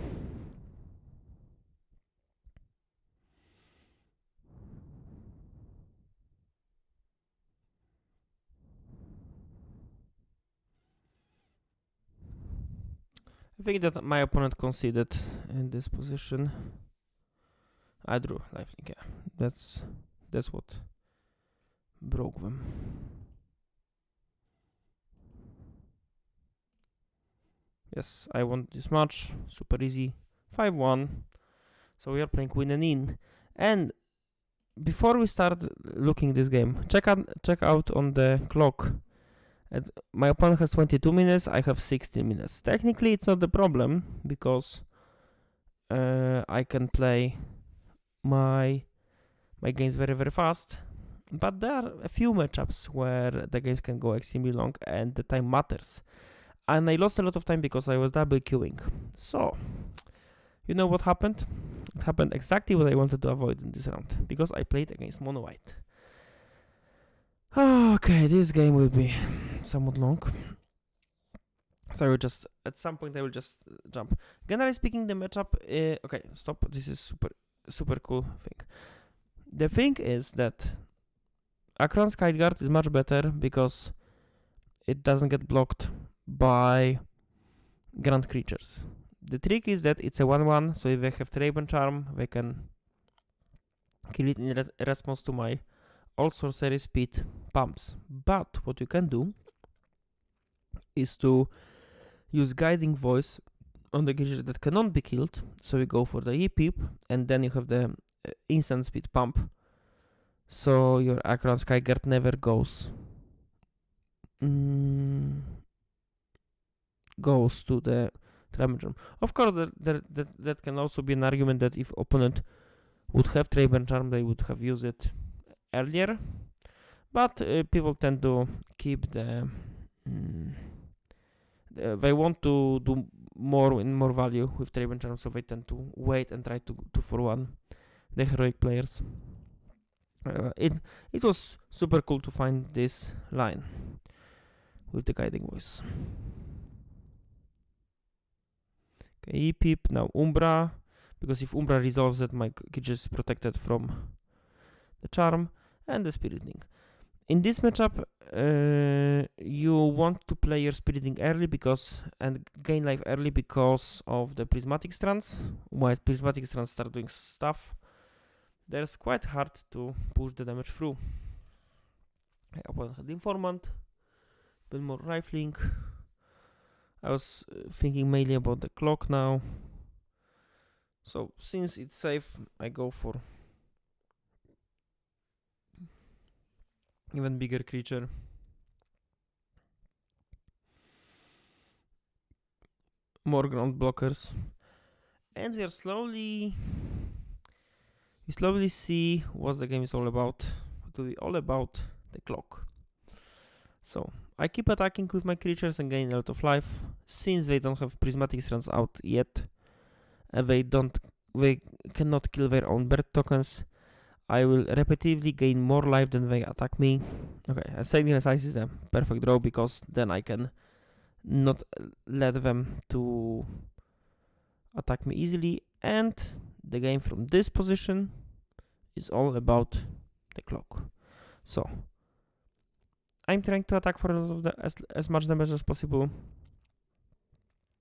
I think that my opponent conceded in this position. I drew lifelink, yeah. That's what broke them. Yes, I want this much. Super easy. 5-1. So we are playing win and in. And before we start looking this game, check out on the clock. My opponent has 22 minutes, I have 16 minutes. Technically, it's not the problem, because I can play my games very, very fast. But there are a few matchups where the games can go extremely long and the time matters. And I lost a lot of time because I was double queuing. So, you know what happened? It happened exactly what I wanted to avoid in this round, because I played against mono white. Okay, this game will be somewhat long. So I will just, at some point I will just jump. Generally speaking, the matchup, okay, stop, this is super cool thing. The thing is that Akron Skyguard is much better because it doesn't get blocked by grand creatures. The trick is that it's a 1-1, so if they have Raven Charm, they can kill it in response to my all sorcery speed pumps. But what you can do is to use Guiding Voice on the creature that cannot be killed. So you go for the E-Pip, and then you have the instant speed pump. So your Akron Skyguard never goes to the damage room. Of course, that can also be an argument that if opponent would have Raven Charm, they would have used it earlier. But people tend to keep they want to do more value with Raven Charm, so they tend to wait and try to 2-for-1 the heroic players. It was super cool to find this line with the Guiding Voice. Okay, E-Pip, now Umbra, because if Umbra resolves that, my creature is protected from the charm, and the Spirit Link. In this matchup, you want to play your Spirit Link early and gain life early because of the Prismatic Strands. While Prismatic Strands start doing stuff, there's quite hard to push the damage through. My opponent had Informant, bit more Lifelink. I was thinking mainly about the clock now. So since it's safe, I go for even bigger creature. More ground blockers. And we slowly see what the game is all about. It will be all about the clock. So I keep attacking with my creatures and gain a lot of life. Since they don't have Prismatic Strands out yet, they cannot kill their own bird tokens, I will repetitively gain more life than they attack me. Okay, and Signal Ice is a perfect draw because then I can not let them to attack me easily, and the game from this position is all about the clock. So I'm trying to attack for as much damage as possible.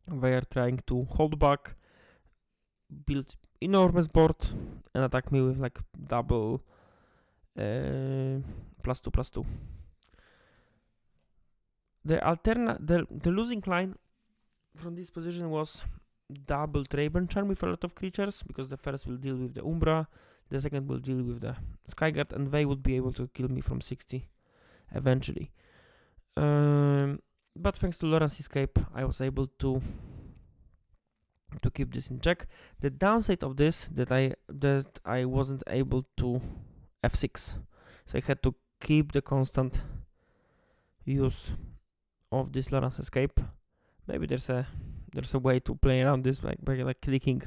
They are trying to hold back, build enormous board, and attack me with like double +2/+2. The losing line from this position was double Trayburn Charm with a lot of creatures, because the first will deal with the Umbra, the second will deal with the Skyguard, and they would be able to kill me from 60 eventually. But thanks to Lawrence Escape, I was able to keep this in check. The downside of this that I wasn't able to F6, so I had to keep the constant use of this Lawrence Escape. Maybe there's a way to play around this, like by clicking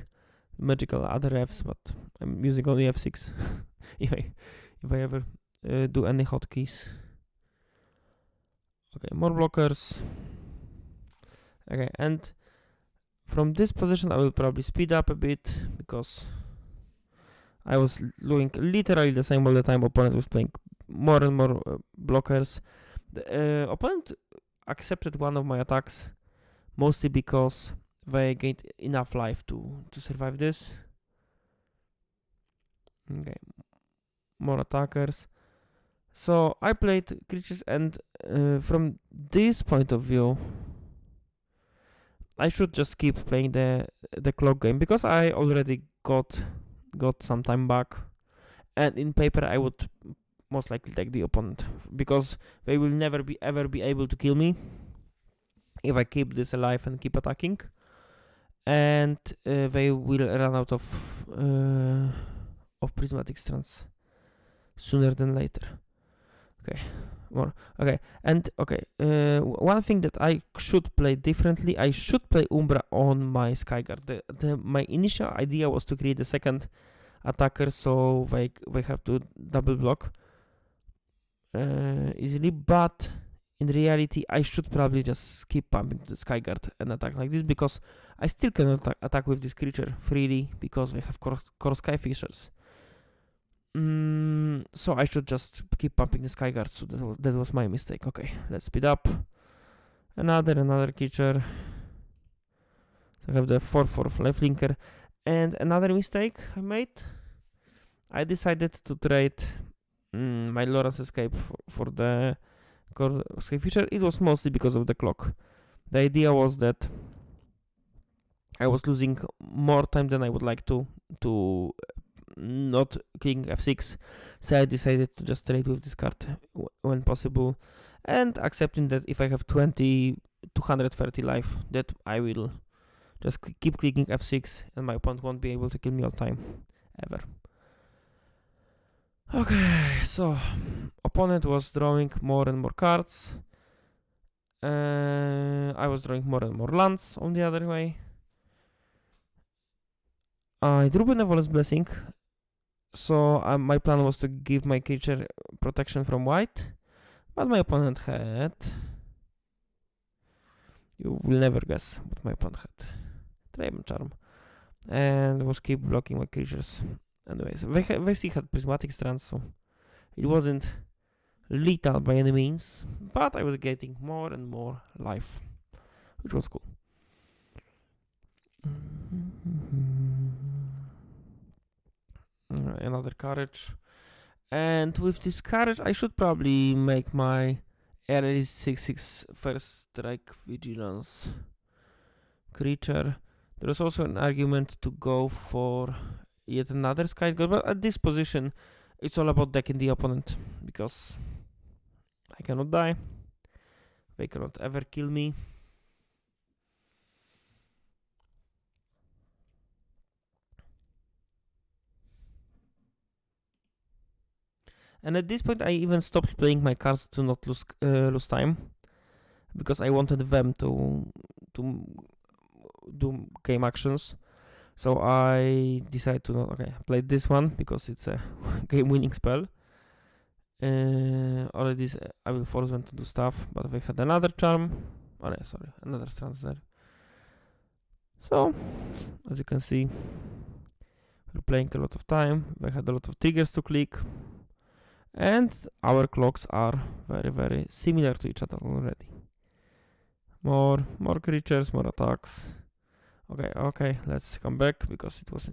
magical other Fs, but I'm using only F6 if I ever do any hotkeys. Okay, more blockers. Okay, and from this position I will probably speed up a bit, because I was doing literally the same all the time. Opponent was playing more and more blockers. The opponent accepted one of my attacks, mostly because they gained enough life to survive this. Okay, more attackers. So I played creatures, and from this point of view, I should just keep playing the clock game, because I already got some time back, and in paper I would most likely take the opponent, because they will never ever be able to kill me if I keep this alive and keep attacking, and they will run out of prismatic strands sooner than later. Okay, more. Okay, and okay, one thing that I should play differently, I should play Umbra on my Skyguard. My initial idea was to create a second attacker, so they have to double block easily, but in reality I should probably just keep pumping the Skyguard and attack like this, because I still cannot attack with this creature freely, because they have core Skyfishers. So I should just keep pumping the Skyguard, so that was my mistake. Okay, let's speed up. Another creature. So I have the 4/4 lifelinker. And another mistake I made, I decided to trade my Lawrence Escape for the core Skyfisher. It was mostly because of the clock. The idea was that I was losing more time than I would like to not clicking F6, so I decided to just trade with this card when possible, and accepting that if I have 230 life, that I will just keep clicking F6 and my opponent won't be able to kill me all time, ever. Okay, so opponent was drawing more and more cards. I was drawing more and more lands on the other way. I drew Benevolence Blessing, so my plan was to give my creature protection from white, but my opponent had... You will never guess what my opponent had. Trayburn Charm. And was keep blocking my creatures. Anyways, they still had prismatic strands, so it wasn't lethal by any means, but I was getting more and more life, which was cool. Another courage, and with this courage I should probably make my early 6/6 first strike vigilance creature. There was also an argument to go for yet another Skyguard, but at this position it's all about decking the opponent, because I cannot die, they cannot ever kill me. And at this point I even stopped playing my cards to not lose time, because I wanted them to do game actions. So I decided to not play this one, because it's a game winning spell. Already I will force them to do stuff, but they had another charm. Another strand there. So As you can see, we're playing a lot of time. We had a lot of triggers to click, and our clocks are very, very similar to each other already. More creatures, more attacks. Okay, let's come back because it was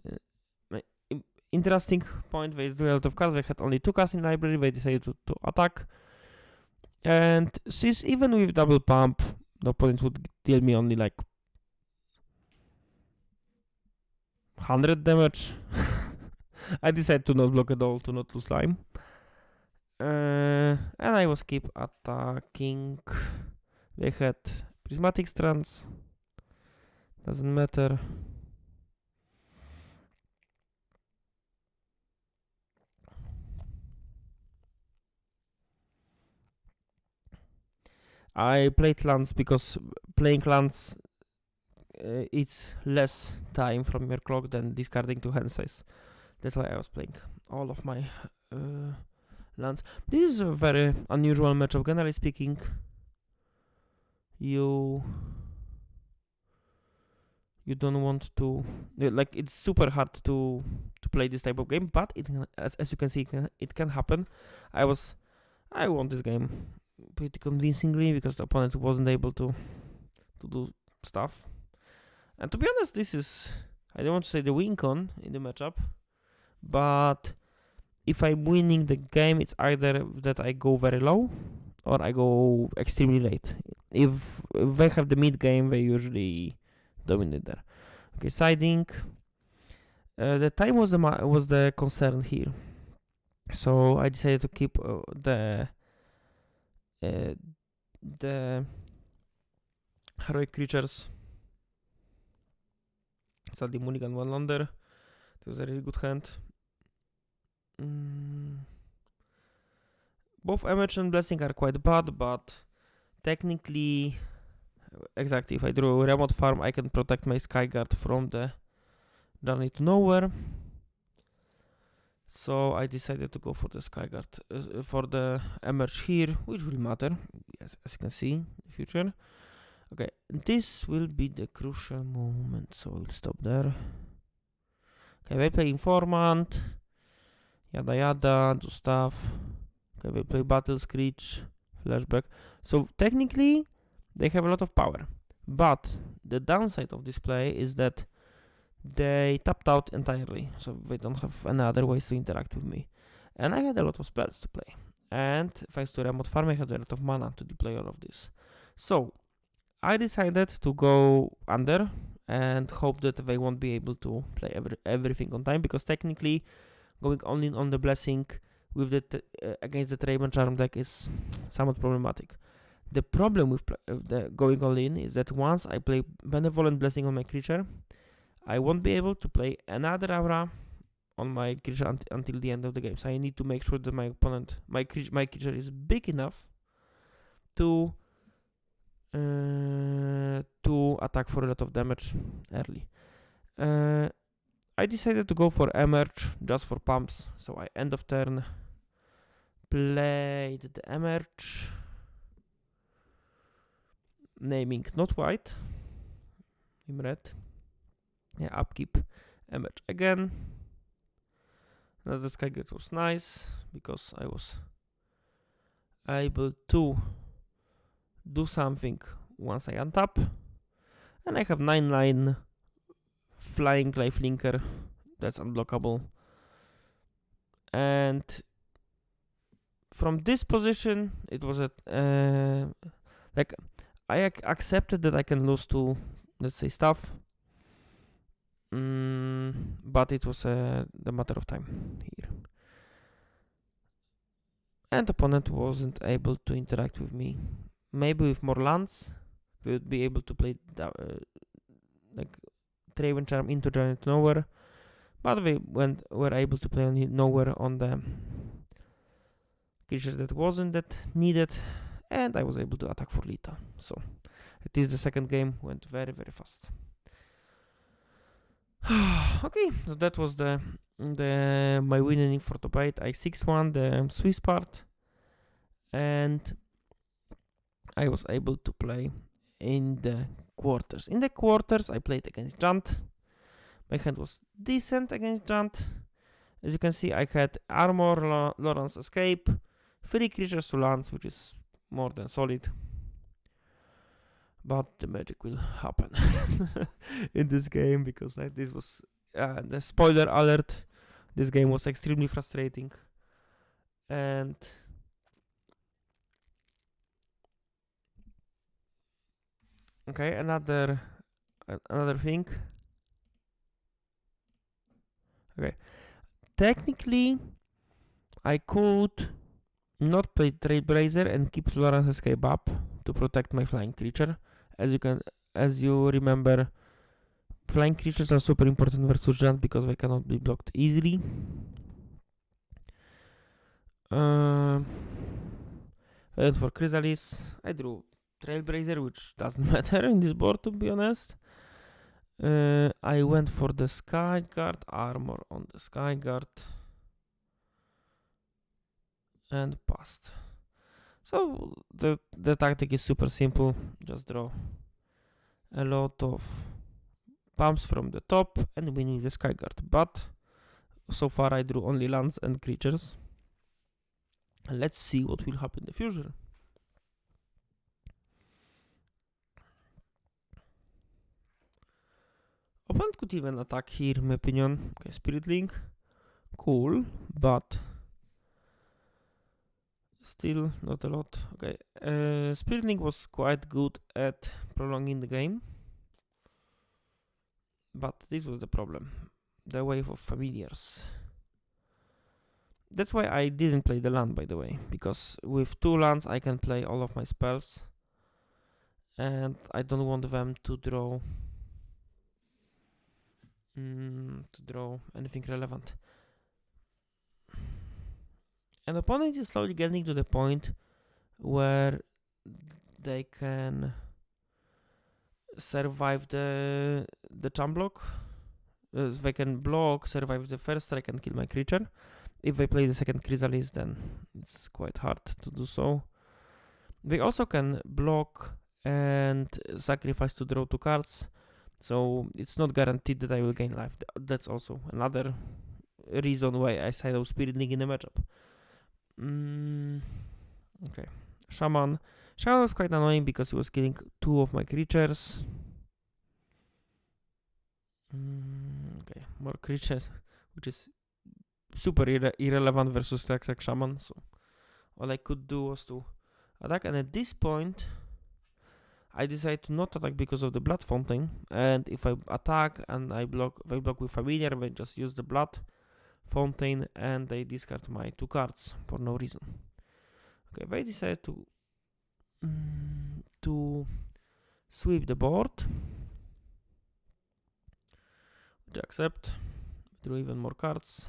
interesting point. They drew a lot of cards. They had only 2 cards in library. They decided to attack. And since even with double pump, the opponent would deal me only like 100 damage. I decided to not block at all, to not lose time. And I was keep attacking. They had prismatic strands. Doesn't matter. I played lands because playing lands it's less time from your clock than discarding 2 hand size. That's why I was playing all of my lands. This is a very unusual matchup. Generally speaking, you don't want to like, it's super hard to play this type of game, but it as you can see, it can happen. I won this game pretty convincingly because the opponent wasn't able to do stuff. And to be honest, this is, I don't want to say the win con in the matchup, but if I'm winning the game, it's either that I go very low or I go extremely late. If they have the mid game, they usually dominate there. Okay, siding. The time was the concern here, so I decided to keep the heroic creatures. Sadly, Mulligan 1 lander. It was a really good hand. Both Emerge and Blessing are quite bad, but technically, exactly, if I draw a remote farm, I can protect my Skyguard from the journey to nowhere. So I decided to go for the Skyguard, for the Emerge here, which will matter, as you can see in the future. Okay, this will be the crucial moment, so we'll stop there. Okay, we play Informant, yada yada, do stuff. Okay, we play Battle Screech, Flashback. So technically, they have a lot of power. But the downside of this play is that they tapped out entirely, so they don't have any other ways to interact with me. And I had a lot of spells to play. And thanks to Remote Farm, I had a lot of mana to deploy all of this. So I decided to go under and hope that they won't be able to play everything on time, because technically going only on the Blessing with the against the Raven Charm deck is somewhat problematic. The problem with the going all in is that once I play Benevolent Blessing on my creature, I won't be able to play another aura on my creature until the end of the game. So I need to make sure that my opponent, my creature is big enough to attack for a lot of damage early. I decided to go for Emerge just for pumps. So I end of turn played the Emerge, naming not white, in red. Yeah, upkeep, Emerge again. Another Skyguard was nice because I was able to do something once I untap. And I have 9/9 Flying Lifelinker that's unblockable. And from this position, it was like I accepted that I can lose to, let's say, stuff. But it was the matter of time here. And opponent wasn't able to interact with me. Maybe with more lands, we would be able to play like Raven Charm into Journey to Nowhere. But we were able to play Nowhere on the creature that wasn't that needed. And I was able to attack for Lita. So it is the second game, went very, very fast. Okay, so that was my winning for top 8. I 6-1 the Swiss part, and I was able to play in the quarters. In the quarters, I played against Jund. My hand was decent against Jund. As you can see, I had armor, Lawrence escape, 3 creatures to lands, which is more than solid. But the magic will happen in this game, because this was the spoiler alert. This game was extremely frustrating, and okay, another thing. Okay, technically, I could not play Trailblazer and keep Lawrence escape up to protect my flying creature. As you remember, flying creatures are super important versus Jund because they cannot be blocked easily. And for Chrysalis, I drew Trailblazer, which doesn't matter in this board, to be honest. I went for the Skyguard, armor on the Skyguard, and passed. So the tactic is super simple. Just draw a lot of pumps from the top and we need the Skyguard. But so far I drew only lands and creatures. Let's see what will happen in the future. Opponent could even attack here, in my opinion. Okay, Spirit Link. Cool, but still not a lot. Okay, Spirit Link was quite good at prolonging the game. But this was the problem. The wave of familiars. That's why I didn't play the land, by the way. Because with 2 lands I can play all of my spells. And I don't want them to draw anything relevant. And opponent is slowly getting to the point where they can survive the champ block. They can block, survive the first strike and kill my creature. If they play the second Chrysalis, then it's quite hard to do so. They also can block and sacrifice to draw 2 cards. So it's not guaranteed that I will gain life. That's also another reason why I sided Spirit Link in the matchup. Okay, Shaman. Shaman was quite annoying because he was killing 2 of my creatures. Okay, more creatures, which is super irrelevant versus Track Shaman. So all I could do was to attack, and at this point I decided to not attack because of the Blood Fountain. And if I attack and they block with Familiar, they just use the Blood Fountain and they discard my 2 cards for no reason. Okay, they decided to sweep the board, which I accept. Drew even more cards.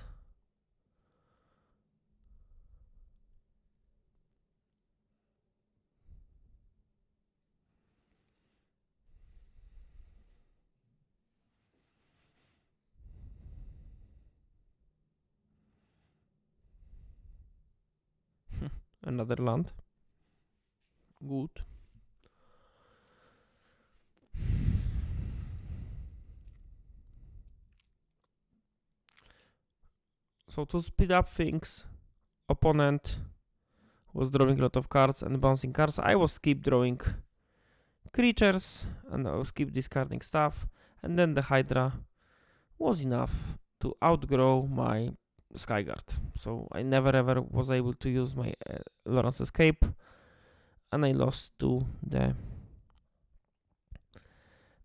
Another land. Good. So to speed up things, opponent was drawing a lot of cards and bouncing cards. I was keep drawing creatures and I was keep discarding stuff, and then the Hydra was enough to outgrow my Skyguard. So I never ever was able to use my Lawrence escape, and I lost to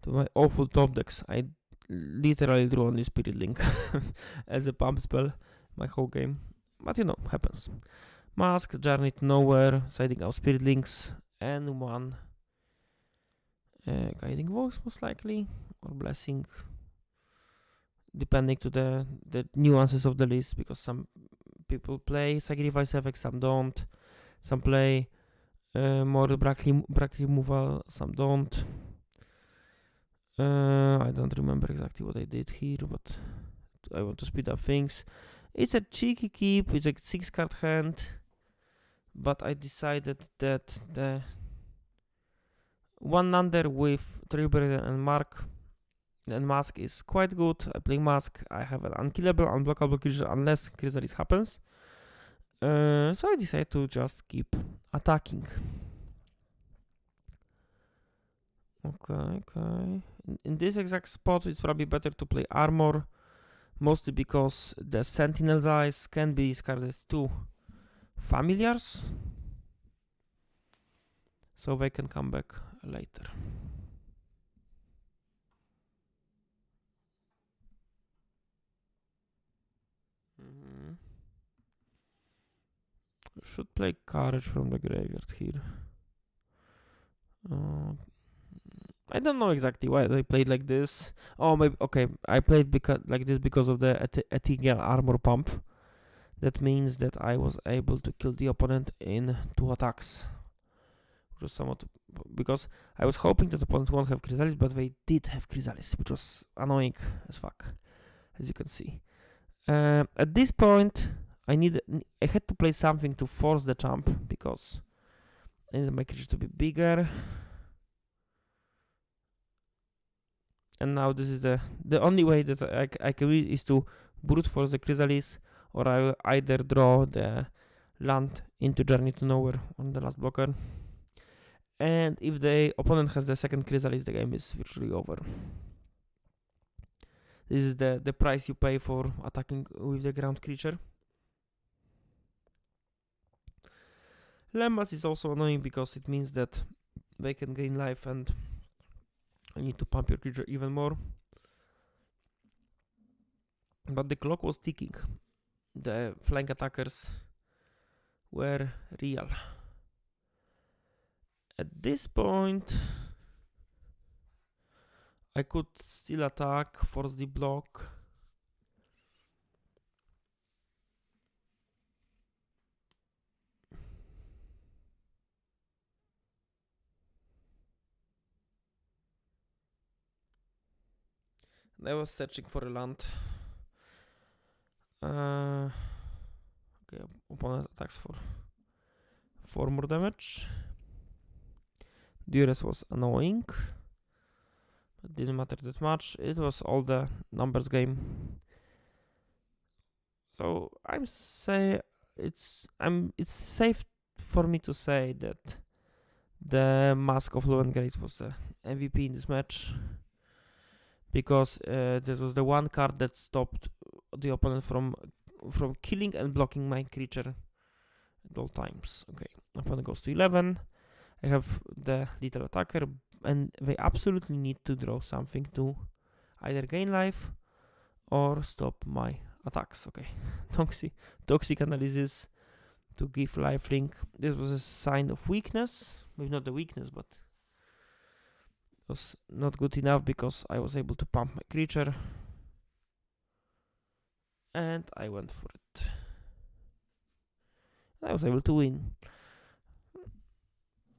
my awful top decks. I literally drew only Spirit Link as a pump spell my whole game, but you know, happens. Mask, Journey to Nowhere, siding out Spirit Links, and 1 Guiding Voice most likely, or Blessing, depending to the nuances of the list, because some people play Sacrifice effects, some don't. Some play more brack removal, some don't. I don't remember exactly what I did here, but I want to speed up things. It's a cheeky keep, it's a 6 card hand, but I decided that the 1-lander with Trailblazer and Mark And Mask is quite good. I play Mask. I have an unkillable, unblockable creature unless Chrysalis happens. So I decide to just keep attacking. Okay. In this exact spot, it's probably better to play armor, mostly because the Sentinel's Eyes can be discarded to familiars, so they can come back later. Should play Courage from the graveyard here. I don't know exactly why they played like this. Oh, maybe okay. I played like this because of the Ethereal Armor Pump. That means that I was able to kill the opponent in 2 attacks, which was somewhat because I was hoping that the opponent won't have Chrysalis, but they did have Chrysalis, which was annoying as fuck, as you can see. At this point, I had to play something to force the jump because I needed my creature to be bigger. And now this is the only way that I can read is to brute force the Chrysalis, or I will either draw the land into Journey to Nowhere on the last blocker. And if the opponent has the second Chrysalis, the game is virtually over. This is the price you pay for attacking with the ground creature. Lembas is also annoying because it means that they can gain life and I need to pump your creature even more. But the clock was ticking. The flank attackers were real. At this point, I could still attack, force the block. I was searching for a land. Okay, opponent attacks for 4 more damage. Duress was annoying, but didn't matter that much. It was all the numbers game. So it's safe for me to say that the Mask of Lowen Grace was the MVP in this match, because this was the one card that stopped the opponent from killing and blocking my creature at all times. Okay, opponent goes to 11. I have the little attacker, and they absolutely need to draw something to either gain life or stop my attacks. Okay, toxic analysis to give lifelink. This was a sign of weakness. Maybe not the weakness, but it was not good enough because I was able to pump my creature. And I went for it. I was able to win.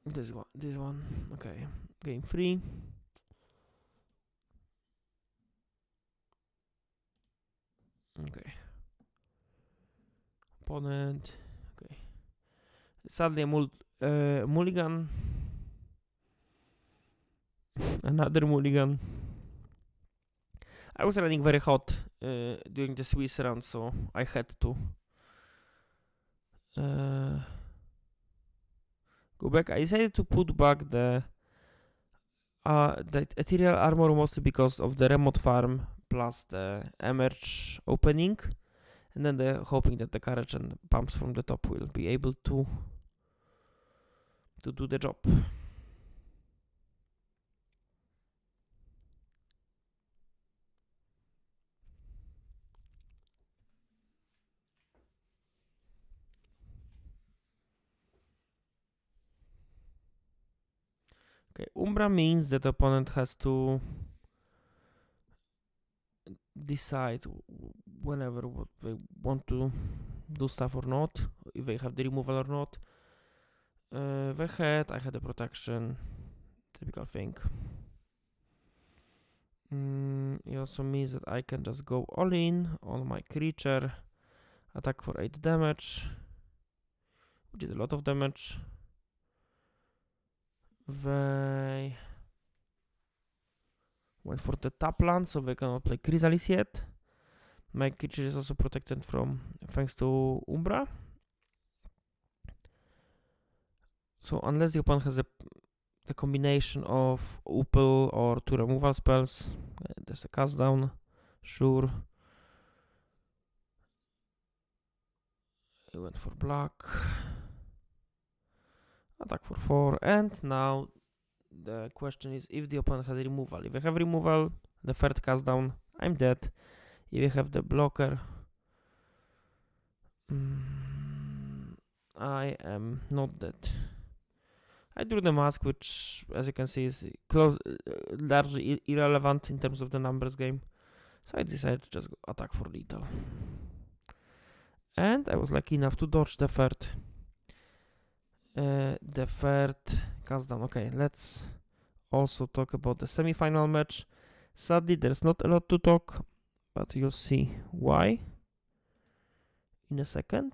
This one. Okay. Game 3. Okay. Opponent. Okay. Sadly, a mulligan. Another mulligan. I was running very hot during the Swiss round, so I had to go back. I decided to put back the ethereal armor mostly because of the remote farm plus the emerge opening, and then hoping that the courage and pumps from the top will be able to do the job. Okay, Umbra means that the opponent has to decide whenever what they want to do stuff or not, if they have the removal or not. I had the protection, typical thing. It also means that I can just go all in on my creature, attack for 8 damage, which is a lot of damage. They Went for the top land, so we cannot play Chrysalis yet. My creature is also protected from thanks to Umbra. So unless the opponent has the combination of Upel or two removal spells, there's a cast down, sure. He went for black. Attack for 4, and now the question is if the opponent has removal. If I have removal, the third cast down, I'm dead. If I have the blocker, I am not dead. I drew the mask, which, as you can see, is largely irrelevant in terms of the numbers game. So I decided to just go attack for lethal. And I was lucky enough to dodge the third. Cast down. Okay, let's also talk about the semi-final match. Sadly, there's not a lot to talk, but you'll see why in a second.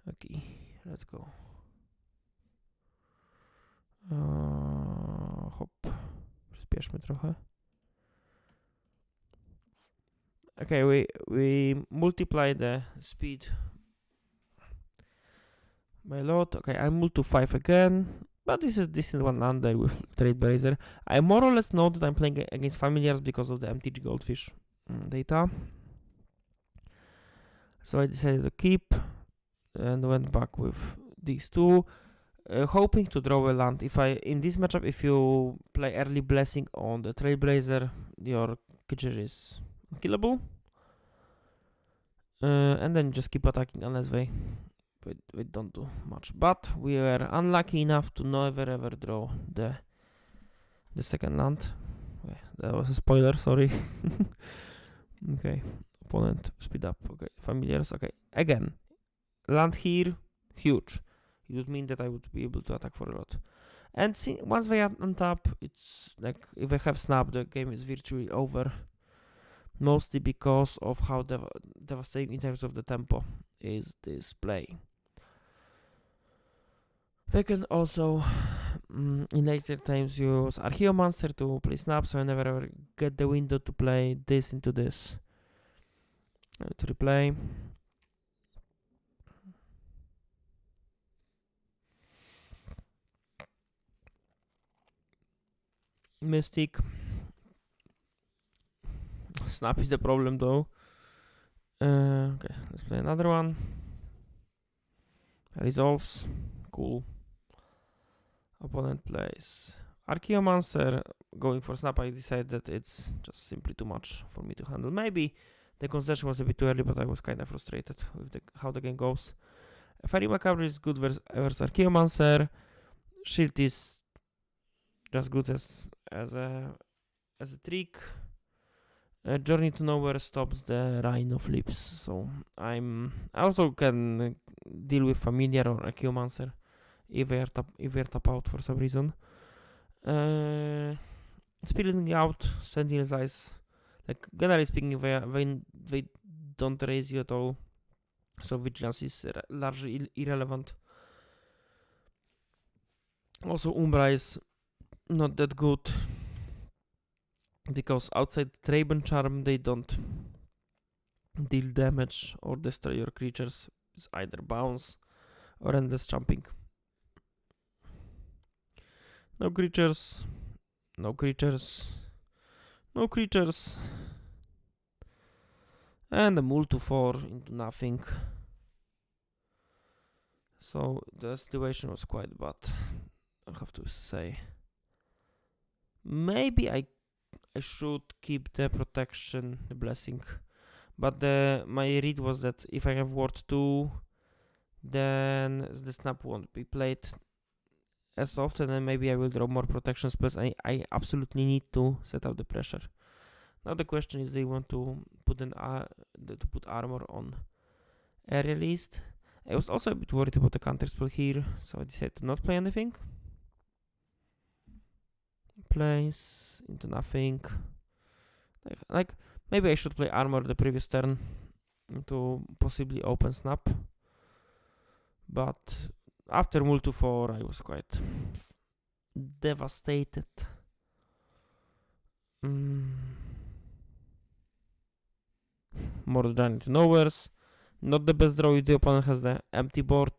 Okay, let's go. Hop. Przyspieszmy trochę. Okay, we multiply the speed by a lot. Okay, I move to 5 again, but this is decent one under with Trailblazer. I more or less know that I'm playing against familiars because of the MTG Goldfish data. So I decided to keep and went back with these two, hoping to draw a land. In this matchup, if you play early Blessing on the Trailblazer, your creature is unkillable, and then just keep attacking unless we don't do much. But we were unlucky enough to never ever draw the second land. Okay, that was a spoiler, sorry. Okay, opponent speed up. Okay, familiars. Okay, again, land here, huge. It would mean that I would be able to attack for a lot. And once they untap, it's like if I have snap, the game is virtually over. Mostly because of how devastating in terms of the tempo is this play. They can also in later times use Archaeomancer to play snap, so I never ever get the window to play this into this. To replay. Mystic. Snap is the problem though. Okay, let's play another one. Resolves. Cool. Opponent plays Archaeomancer. Going for snap, I decided that it's just simply too much for me to handle. Maybe the concession was a bit too early, but I was kind of frustrated with how the game goes. Fairy Macabre is good versus Archaeomancer. Shield is just good as a trick. Journey to Nowhere stops the Rhino flips, so I also can deal with Familiar or Archaeomancer if they are tap out for some reason. Spilling out Sentinel's Eyes, like generally speaking, they don't raise you at all, so Vigilance is largely irrelevant. Also, Umbra is not that good because outside Traben Charm they don't deal damage or destroy your creatures. It's either bounce or endless jumping. No creatures. No creatures. No creatures. And a mul to 4 into nothing. So the situation was quite bad, I have to say. Maybe I should keep the protection, the blessing. But my read was that if I have ward 2, then the snap won't be played as often, and maybe I will draw more protection spells. I absolutely need to set up the pressure. Now the question is, do you want to put put armor on Aerialist? I was also a bit worried about the counter spell here, so I decided to not play anything. Place into nothing. Like maybe I should play armor the previous turn to possibly open snap. But after mul to 4, I was quite devastated. More giant nowheres. Not the best draw if the opponent has the empty board.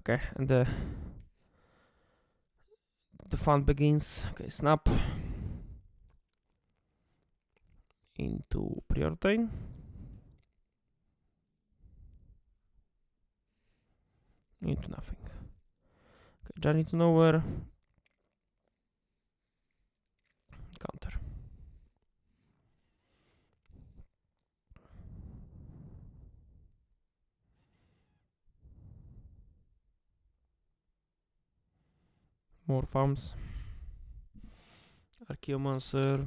Okay, and the fun begins. Okay, snap into Preordain. Into nothing. Okay, journey to nowhere. Counter. More farms. Archaeomancer.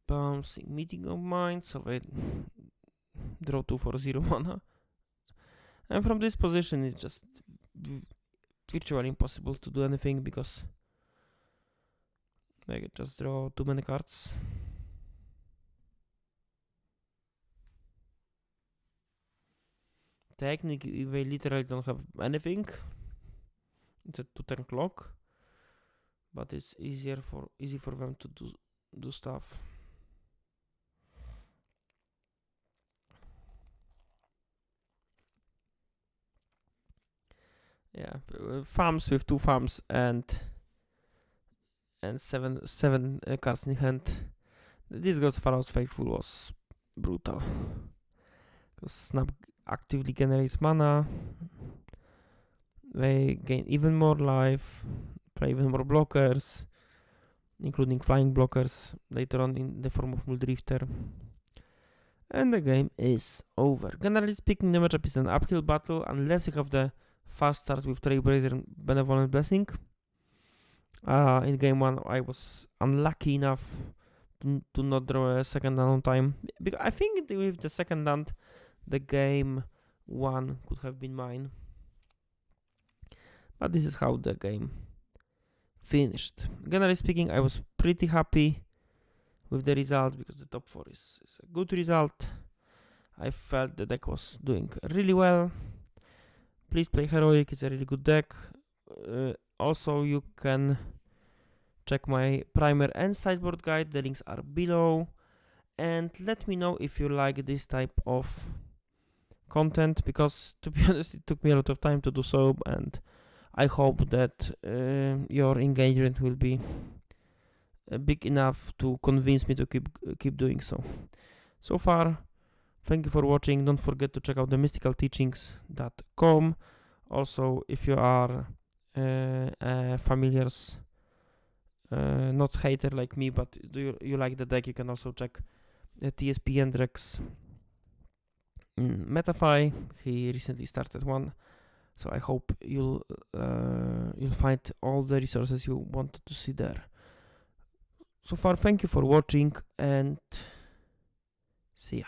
Bouncing Meeting of Minds. So I draw 2 for 0 mana. And from this position it's just virtually impossible to do anything because I could just draw too many cards. Technically, they literally don't have anything. It's a 2-turn clock, but it's easy for them to do stuff. Yeah, farms with 2 farms and 7 cards in hand. This Ghost Pharaoh's Faithful was brutal. Because Snap actively generates mana. They gain even more life, play even more blockers, including flying blockers later on in the form of Muldrifter. And the game is over. Generally speaking, the matchup is an uphill battle unless you have the fast start with Trailblazer and Benevolent Blessing. In game 1, I was unlucky enough to not draw a second land on time. Because I think with the second land, the game 1 could have been mine. But this is how the game finished. Generally speaking, I was pretty happy with the result because the top 4 is a good result. I felt the deck was doing really well. Please play Heroic, it's a really good deck. Also, you can check my primer and sideboard guide, the links are below. And let me know if you like this type of content, because to be honest, it took me a lot of time to do so, and I hope that your engagement will be big enough to convince me to keep doing so. So far, thank you for watching. Don't forget to check out the mysticalteachings.com. Also, if you are familiars, not hater like me, but do you like the deck, you can also check TSP Hendrex Metafy. He recently started one, so I hope you'll find all the resources you want to see there. So far, thank you for watching and see ya.